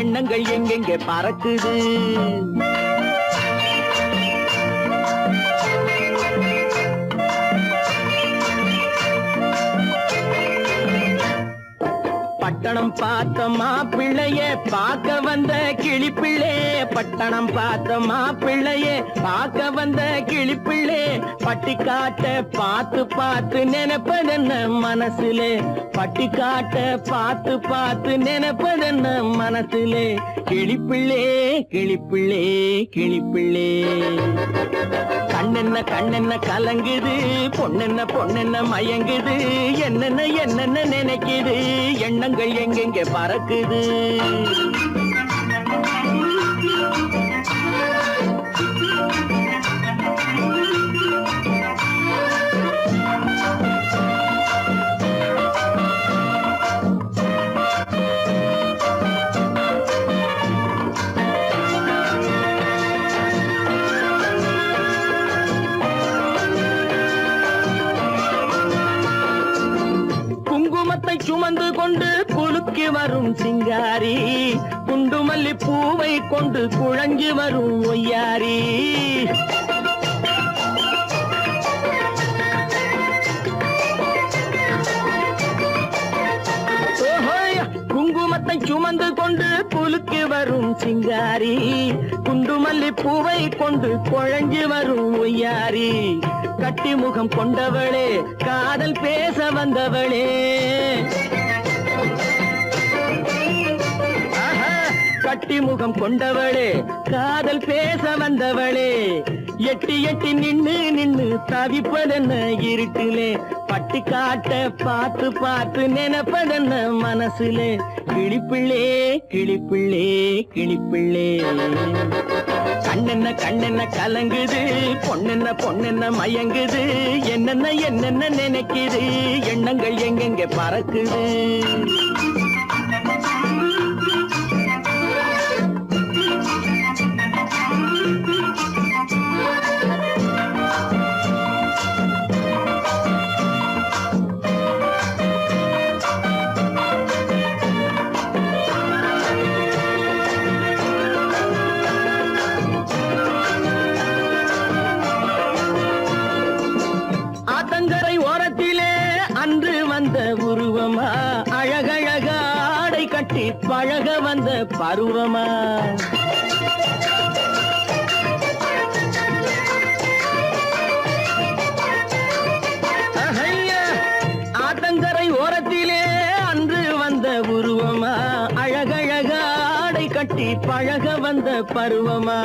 எண்ணங்கள் எங்கெங்க பறக்குது. பட்டணம் பார்த்த மாப்பிள்ளையே பார்க்க வந்த கிளிப்பிள்ளே பட்டணம் பார்த்த மாப்பிள்ளையே பார்க்க வந்த கிளிப்பிள்ளே பட்டிக்காட்ட பார்த்து பார்த்து நினைப்பதென்ன மனசுலே பட்டிக்காட்ட பார்த்து பார்த்து நினைப்பதென்ன மனசுலே கிளிப்பிள்ளே கிளிப்பிள்ளே கிளிப்பிள்ளே. கண்ணென்ன கண்ணென்ன கலங்குது பொண்ணென்ன பொண்ணென்ன மயங்குது என்னென்ன என்னென்ன நினைக்குது எண்ணங்கள் எங்கெங்க பறக்குது. குங்குமத்தை சுமந்து கொண்டு குலுக்கி வரும் சிங்காரி குண்டுமல்லி பூவை கொண்டு குழஞ்சி வரும் ஒய்யாரி. குங்குமத்தை சுமந்து கொண்டு குலுக்கி வரும் சிங்காரி குண்டுமல்லி பூவை கொண்டு குழஞ்சி வரும் ஒய்யாரி. கட்டி முகம் கொண்டவளே காதல் பேச வந்தவளே கட்டி முகம் கொண்டவளே காதல் பேச வந்தவளே எட்டி எட்டி நின்னு நின்னு தவிப்பதென்ன இருட்டிலே பட்டிக்காட்ட பார்த்து பார்த்து நினைப்பதென்ன மனசுலே கிளிப்பிள்ளே கிளிப்பிள்ளே கிளிப்பிள்ளே. கண்ணென்ன கண்ணென்ன கலங்குது பொண்ணென்ன பொண்ணென்ன மயங்குது என்னென்ன என்னென்ன நினைக்குது எண்ணங்கள் எங்கெங்க பறக்குது. ஆத்தங்கரை ஓரத்திலே அன்று வந்த உருவமா அழகழக ஆடை கட்டி பழக வந்த பருவமா. ஆத்தங்கரை ஓரத்திலே அன்று வந்த உருவமா அழகழக ஆடை கட்டி பழக வந்த பருவமா.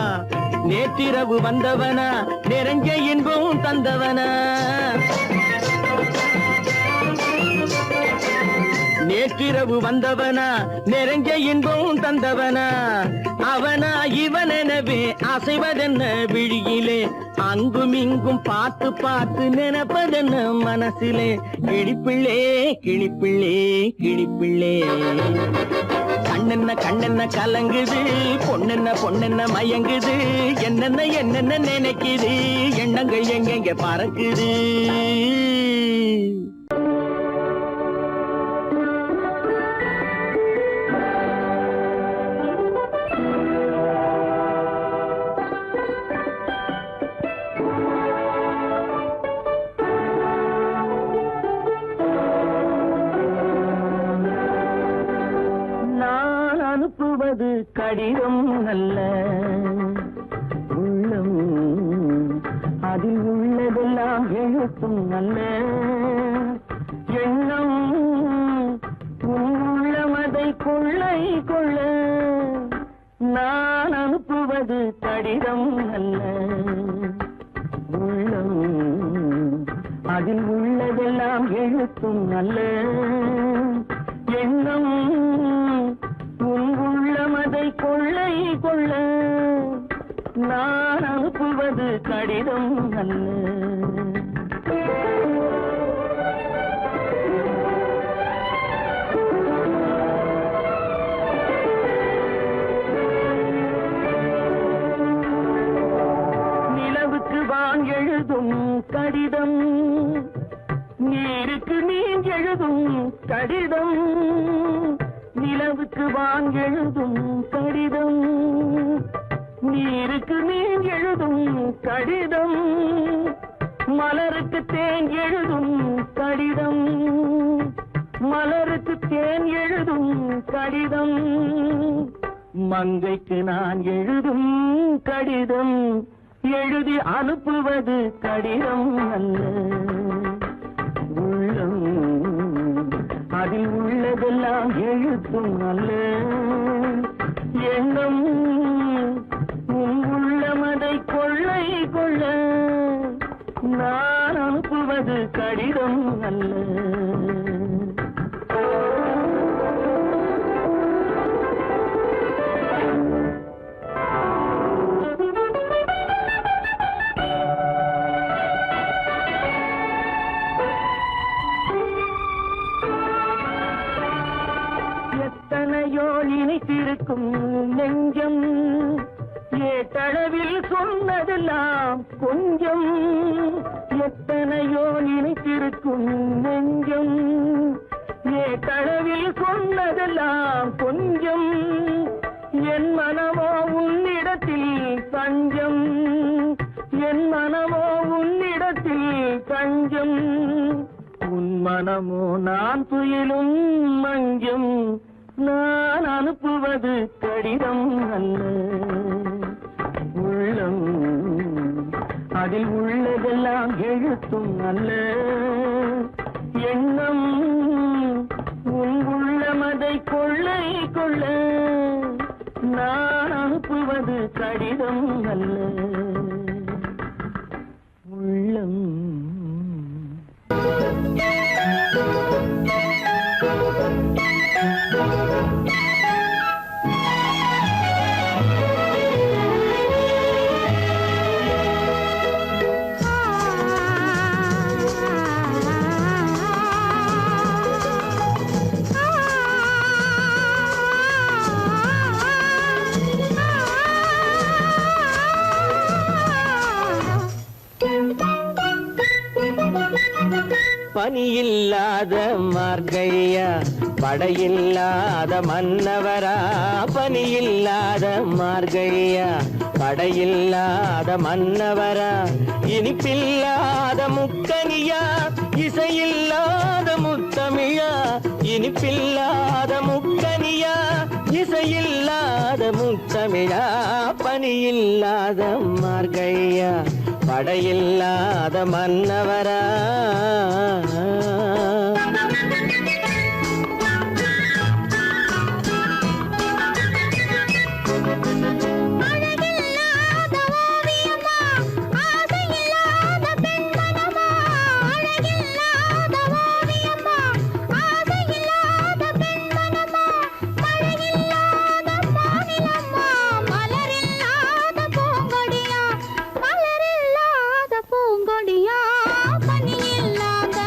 நேற்றிரவு வந்தவனா நிறைஞ்ச இன்பம் தந்தவனா நேற்றிரவு வந்தவனா நிறைஞ்ச இன்பம் தந்தவனா அவனா இவனெனவே அசைவதென்ன விழியிலே அங்கும் இங்கும் பார்த்து பார்த்து நினைப்பதென்ன மனசிலே கிளிப்பிள்ளே கிளிப்பிள்ளே கிளிப்பிள்ளே. கண்ணென்ன கண்ணென்ன கலங்குது பொண்ணென்ன பொண்ணென்ன மயங்குது என்னென்ன என்னென்ன நினைக்குது எண்ணங்கள் எங்கெங்க பறக்குது. அனுப்புவது கடிதம் அல்ல உள்ளம் அதில் உள்ளதெல்லாம் எழுத்தும் அல்ல எண்ணம் உள்ளமதை கொள்ளை கொள்ள நான் அனுப்புவது கடிதம் அல்ல உள்ளம் அதில் உள்ளதெல்லாம் எழுத்தும் அல்ல எண்ணம் உள்ளமதை கொள்ளை கொள்ள நான் அனுப்புவது கடிதம் அல்ல எழுதும் கடிதம் நீருக்கு நீர் எழுதும் கடிதம் நிலவுக்கு வான் எழுதும் கடிதம் நீருக்கு நீர் எழுதும் கடிதம் மலருக்கு தேன் எழுதும் கடிதம் மலருக்கு தேன் எழுதும் கடிதம் மங்கைக்கு நான் எழுதும் கடிதம் எழுதி அனுப்புவது கடிதம் அல்ல உள்ளம் அதில் உள்ளதெல்லாம் எழுத்தும் அல்ல எண்ணம் உள்ளமதை கொள்ளை கொள்ள நான் அனுப்புவது கடிதம் அல்ல எத்தனையோ நினைத்திருக்கும் நெஞ்சம் ஏட்டளவில் சொன்னதெல்லாம் கொஞ்சம் எத்தனையோ நினைத்திருக்கும் நெஞ்சம் ஏட்டளவில் சொன்னதெல்லாம் கொஞ்சம் என் மனமோ உன்னிடத்தில் தஞ்சம் என் மனமோ உன்னிடத்தில் தஞ்சம் உன் மனமோ நான் துயிலும் மஞ்சம் நான் அனுப்புவது கடிதம் அல்ல உள்ளம் அதில் உள்ளதெல்லாம் எழுத்தும் அல்ல எண்ணம் உன் உள்ளமதை கொள்ளை கொள்ள நான் அனுப்புவது கடிதம் அல்ல உள்ளம் பனியில்லாத மார்கழியா படையில்லாத மன்னவரா பனியில்லாத மார்கழியா படையில்லாத மன்னவரா இனிப்பில்லாத முக்கனியா இசையில்லாத முத்தமிழா இனிப்பில்லாத முக்கனியா இசையில்லாத முத்தமிழா பனியில்லாத மார்கழியா படையில்லாத மன்னவரா பனியில்லாத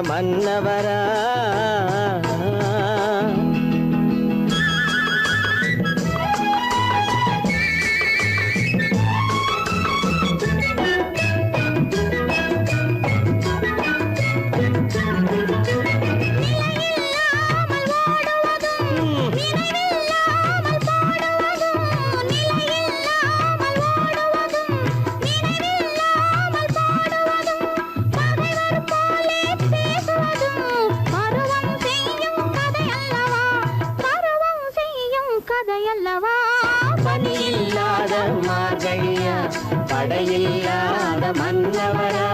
மன்னவரா பனியில்லாத மார்கழியா படையில்லாத மன்னவரா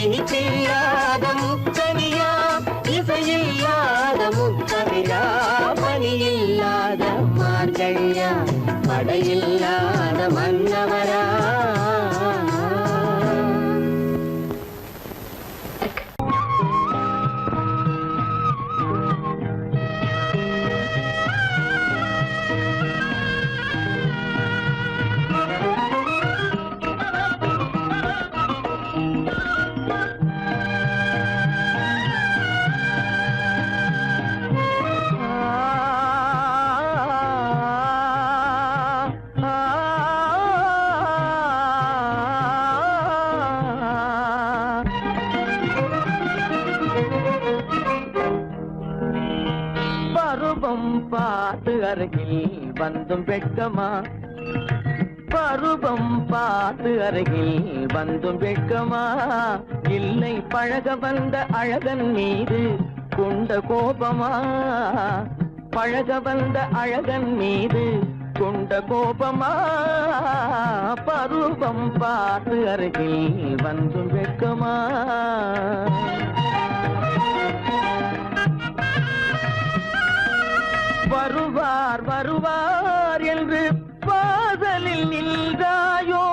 இனிப்பில்லாத முக்கனியா இசையில்லாத முக்கவிழா பனியில்லாத மார்கழியா படையில்லாத மன்னவரா பருவம் பார்த்து அருகில் வந்தும் வெட்கமா பருவம் பார்த்து அருகில் வந்தும் வெட்கமா இல்லை பழக வந்த அழகன் மீது கொண்ட கோபமா பழக வந்த அழகன் மீது கொண்ட கோபமா பருவம் பார்த்து அருகில் வந்தும் வெட்கமா வருவார் வருவார் என்று வாசலில் நின்றாயோ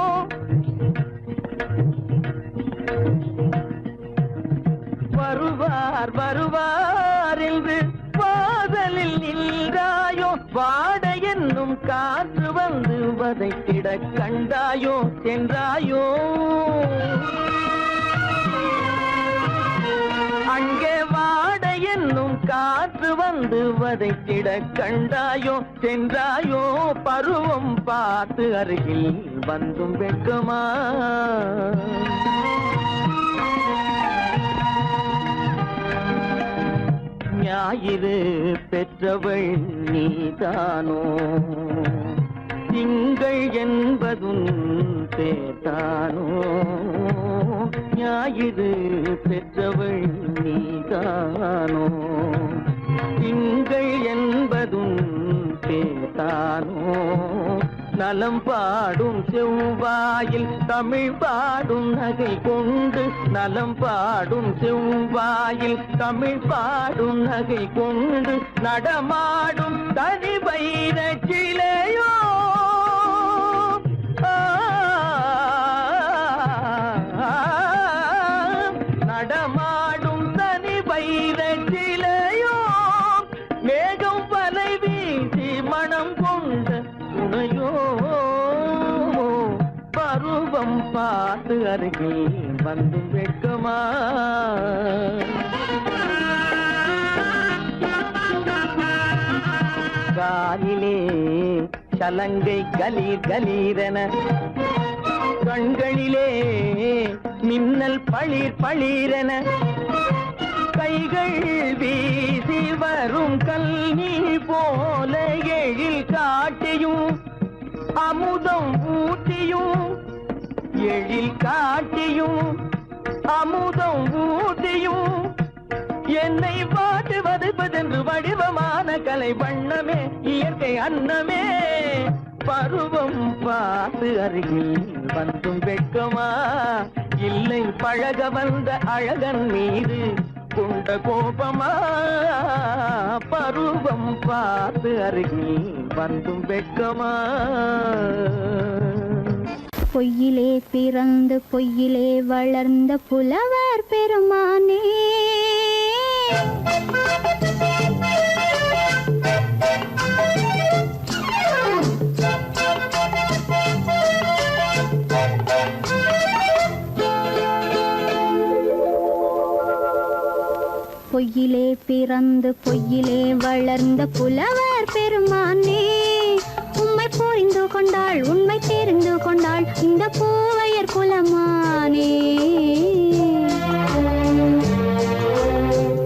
வருவார் வருவார் என்று வாசலில் நின்றாயோ வாட என்னும் காற்று வந்து வதைத்திட கண்டாயோ சென்றாயோ அங்கே வாட என்னும் காற்று வந்து வதைத்திட கண்டாயோ சென்றாயோ பருவம் பார்த்து அருகில் வந்தும் வெட்கமா ஞாயிறு பெற்றவள் நீதானோ திங்கள் என்பதும் பேத்தானோ ஞாயிறு பெற்றவள் நீதானோ திங்கள் என்பதும் பேத்தானோ நலம் பாடும் செவ்வாயில் தமிழ் பாடும் நகை கொண்டு நலம் பாடும் செவ்வாயில் தமிழ் பாடும் நகை கொண்டு நடமாடும் தனி வைர சிலையோ நடமாடும் தனி வைர சிலையோ மேகம் வலை வீசி மனம் கொண்ட துணையோ பருவம் பார்த்து அருகில் வந்து வெட்கமா காலிலே சலங்கை கலீர் கலீரென கண்களிலே மின்னல் பளிர் பளிரென கைகள் வீசி வரும் கல்வி போல எழில் காட்டியும் அமுதம் ஊட்டியும் எழில் காட்டியும் அமுதம் ஊட்டியும் என்னை பாட்டு வதைப்பதென்று வடிவமான கலை வண்ணமே இயற்கை அன்னமே பருவம் பார்த்து அருகில் வந்தும் வெட்கமா இல்லை பழக வந்த அழகன் மீது கொண்ட கோபமா பருவம் பார்த்து அருகில் வந்தும் வெட்கமா பொய்யிலே பிறந்து பொய்யிலே வளர்ந்த புலவர் பெருமானே பொய்யிலே பிறந்து பொய்யிலே வளர்ந்த புலவர் பெருமானே, உம்மை புரிந்து கொண்டாள் உண்மை தெரிந்து கொண்டாள் இந்த பூவையர் குலமானே.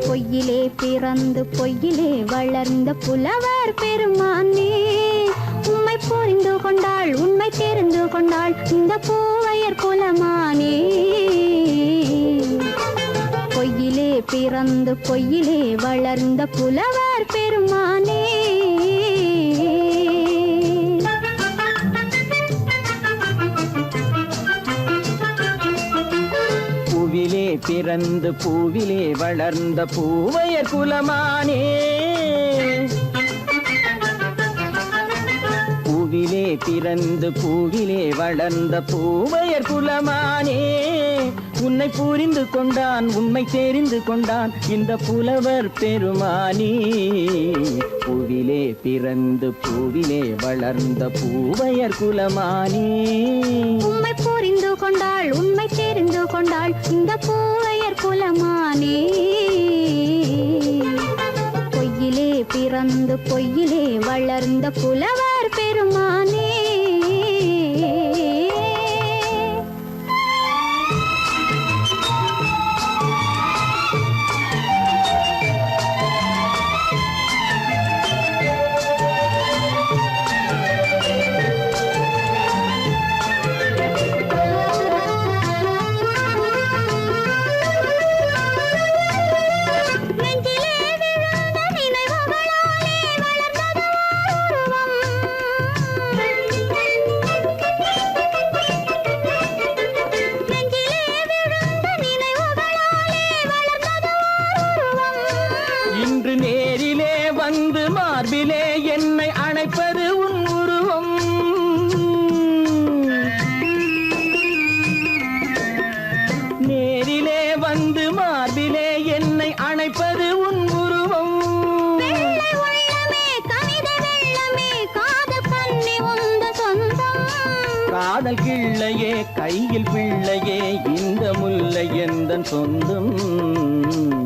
பொய்யிலே பிறந்து பொய்யிலே வளர்ந்த புலவர் பெருமானே, உம்மை புரிந்து கொண்டாள் உண்மை தெரிந்து கொண்டாள் இந்த பூவையர் குலமானே. பொய்யிலே பிறந்து பொய்யிலே வளர்ந்த புலவர் பெருமானே. பூவிலே பிறந்து பூவிலே வளர்ந்த பூவையர் குலமானே. பூவிலே பிறந்து பூவிலே வளர்ந்த பூவையர் குலமானே, உன்னை புரிந்து கொண்டான் உண்மை தெரிந்து கொண்டான் இந்த புலவர் பெருமானே. பூவிலே பிறந்து பூவிலே வளர்ந்த பூவையர் குலமானே, உம்மை புரிந்து கொண்டாள் உண்மை தெரிந்து கொண்டாள் இந்த பூவையர் குலமானே. பொய்யிலே பிறந்து பொய்யிலே வளர்ந்த புலவர் பெருமானே. மார்பிலே என்னை அணைப்பது உன் உருவம். நேரிலே வந்து மார்பிலே என்னை அணைப்பது உன் உருவம். காதல் கிள்ளையே கையில் பிள்ளையே இந்த முல்லை எந்தன் சொந்தம்.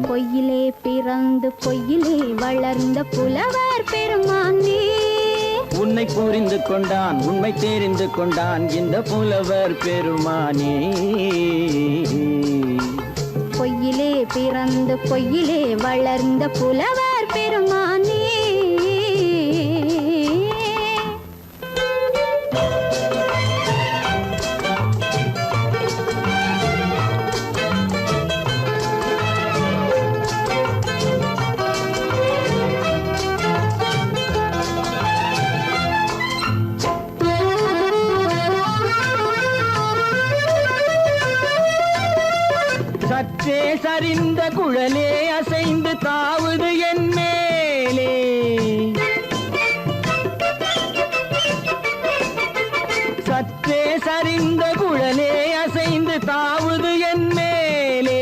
பொய்யிலே பிறந்து பொய்யிலே வளர்ந்த புலவர் பெருமானே, உன்னை புரிந்து கொண்டான் உண்மை தெரிந்து கொண்டான் இந்த புலவர் பெருமானே. பொய்யிலே பிறந்து பொய்யிலே வளர்ந்த புலவர் பெருமானே. சற்றே சரிந்த குழலே அசைந்து தாவுது என் மேலே. சற்றே சரிந்த குழலே அசைந்து தாவுது என் மேலே.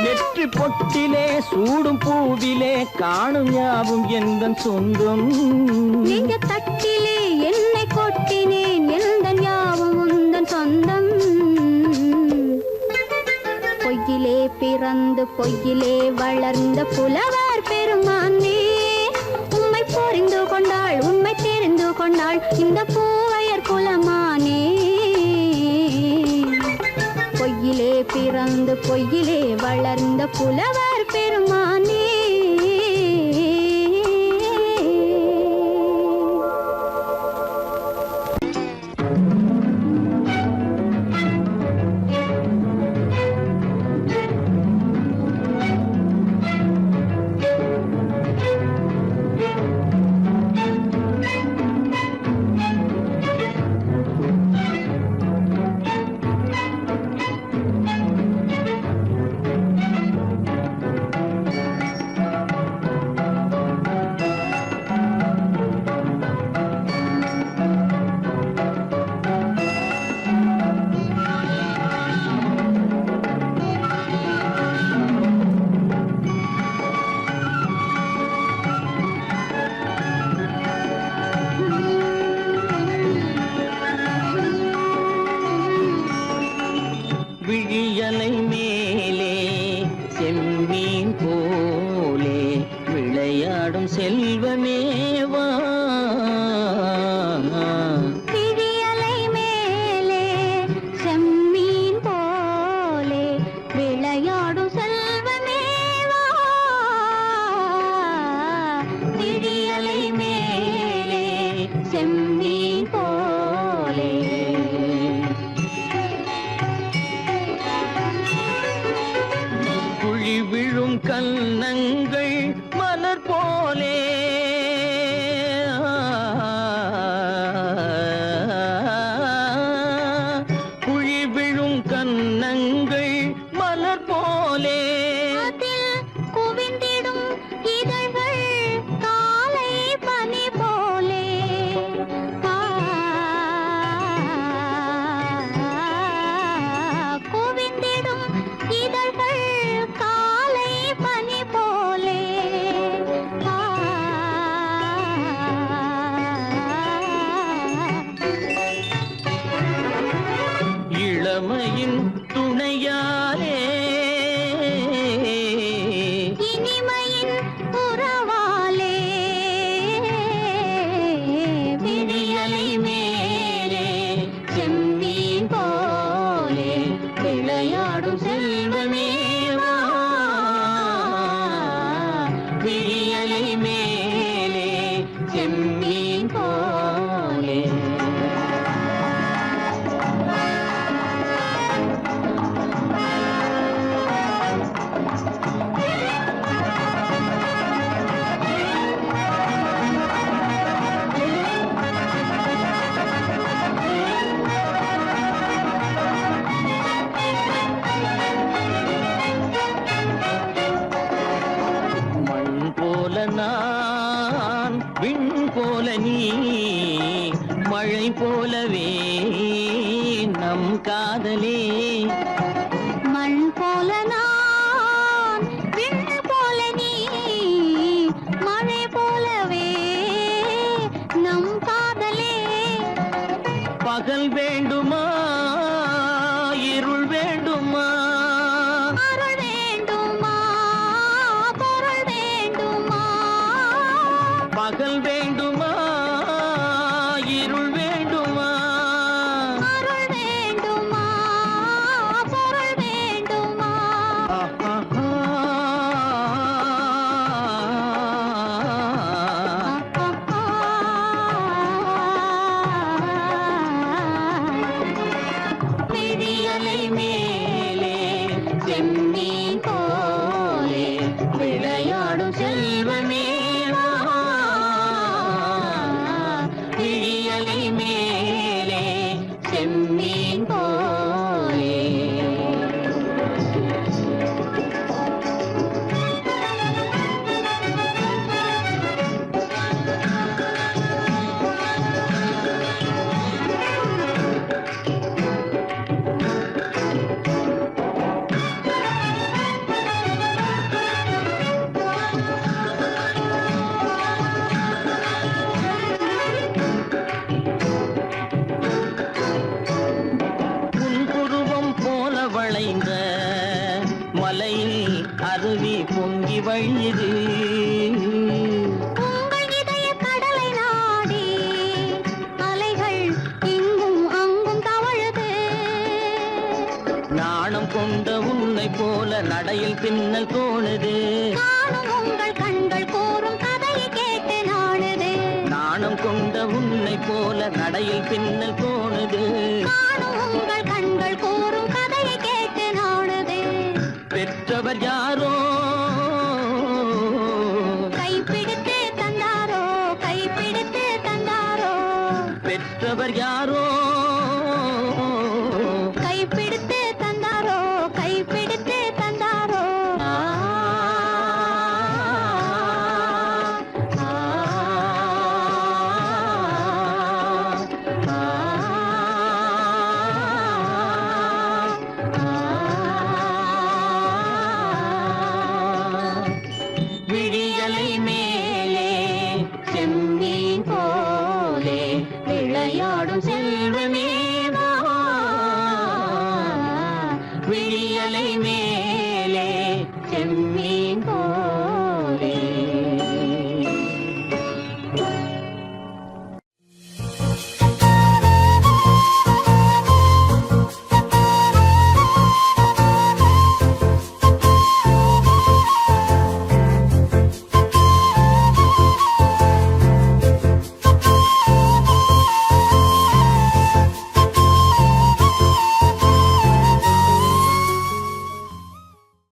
நெற்றி பொட்டிலே சூடும் பூவிலே காணும் யாவும் எந்தன் சொந்தம். நெஞ்ச தட்டிலே என்னை கொட்டினேன் எந்தன் யாவும் உந்தன் சொந்தம். பொய்யிலே பிறந்து பொய்யிலே வளர்ந்த புலவர் பெருமானே, உம்மை புரிந்து கொண்டாள் உண்மை தெரிந்து கொண்டாள் இந்த பூவையர் குலமானே. பொய்யிலே பிறந்து பொய்யிலே வளர்ந்த புலவர் பெருமானே. செல்வமேவா விழியலை மேலே செம்மீன் போலே விளையாடும் செல்வமேவா விழியலை மேலே செம்மீன் போலே குழி விழும் கன்னங்கள் மலர் போலே குழி விழும் கன்னங்கள் மலர் போலே அதில் குவிந்திடும் இதழ்கள் காலை பனி போலே குவிந்திடும் இதழ்கள் காலை பனி போலே இளமையின் துணையாலே இனிமையின் உறவாலே விழியலை மேலே செம்மீன் போலே விளையாடும் செல்வமேவா விழியலை மேலே செம்மீன் போலே மண் போல நான் விண் போல நீ மழை போலவே நம் காதலே மண் போல நான் விண் போல நீ மழை போலவே நம் காதலே பகல் வேண்டுமா இருள் வேண்டுமா அருள் வேண்டுமா பொருள் வேண்டுமா பகல் வேண்டுமா இருள் வேண்டுமா அருள் வேண்டுமா பொருள் வேண்டுமா விழியலை மேலே செம்மீன் போலே விளையாடும் செல்வமேவா விழியலை மேலே செம்மீன் போலே உன் புருவம் போல வளைந்த மலையில் அருவி பொங்கி வழியுது உங்கள் இதய கடலை நாடி அலைகள் இங்கும் அங்கும் தவழுது நாணம் கொண்ட உன்னை போல நடையில் பின்னல் தோணுது காணும் உங்கள் கண்கள் கூறும் கதையை கேட்டு நாடுது நாணம் கொண்ட உன்னை போல நடையில் பின்னல் தோணுது காணும் உங்கள் கண்கள் கூறும் கதையை கேட்டு நாடுது பெற்றவர் யாரோ கைப்பிடித்து தந்தாரோ கைப்பிடித்து தந்தாரோ பெற்றவர் யாரோ கைப்பிடித்து தந்தாரோ கைப்பிடித்து தந்தாரோ விழியலை மேலே செம்மீன் போலே விளையாடும் செல்வமேவா விழியலை மேலே செம்மீன்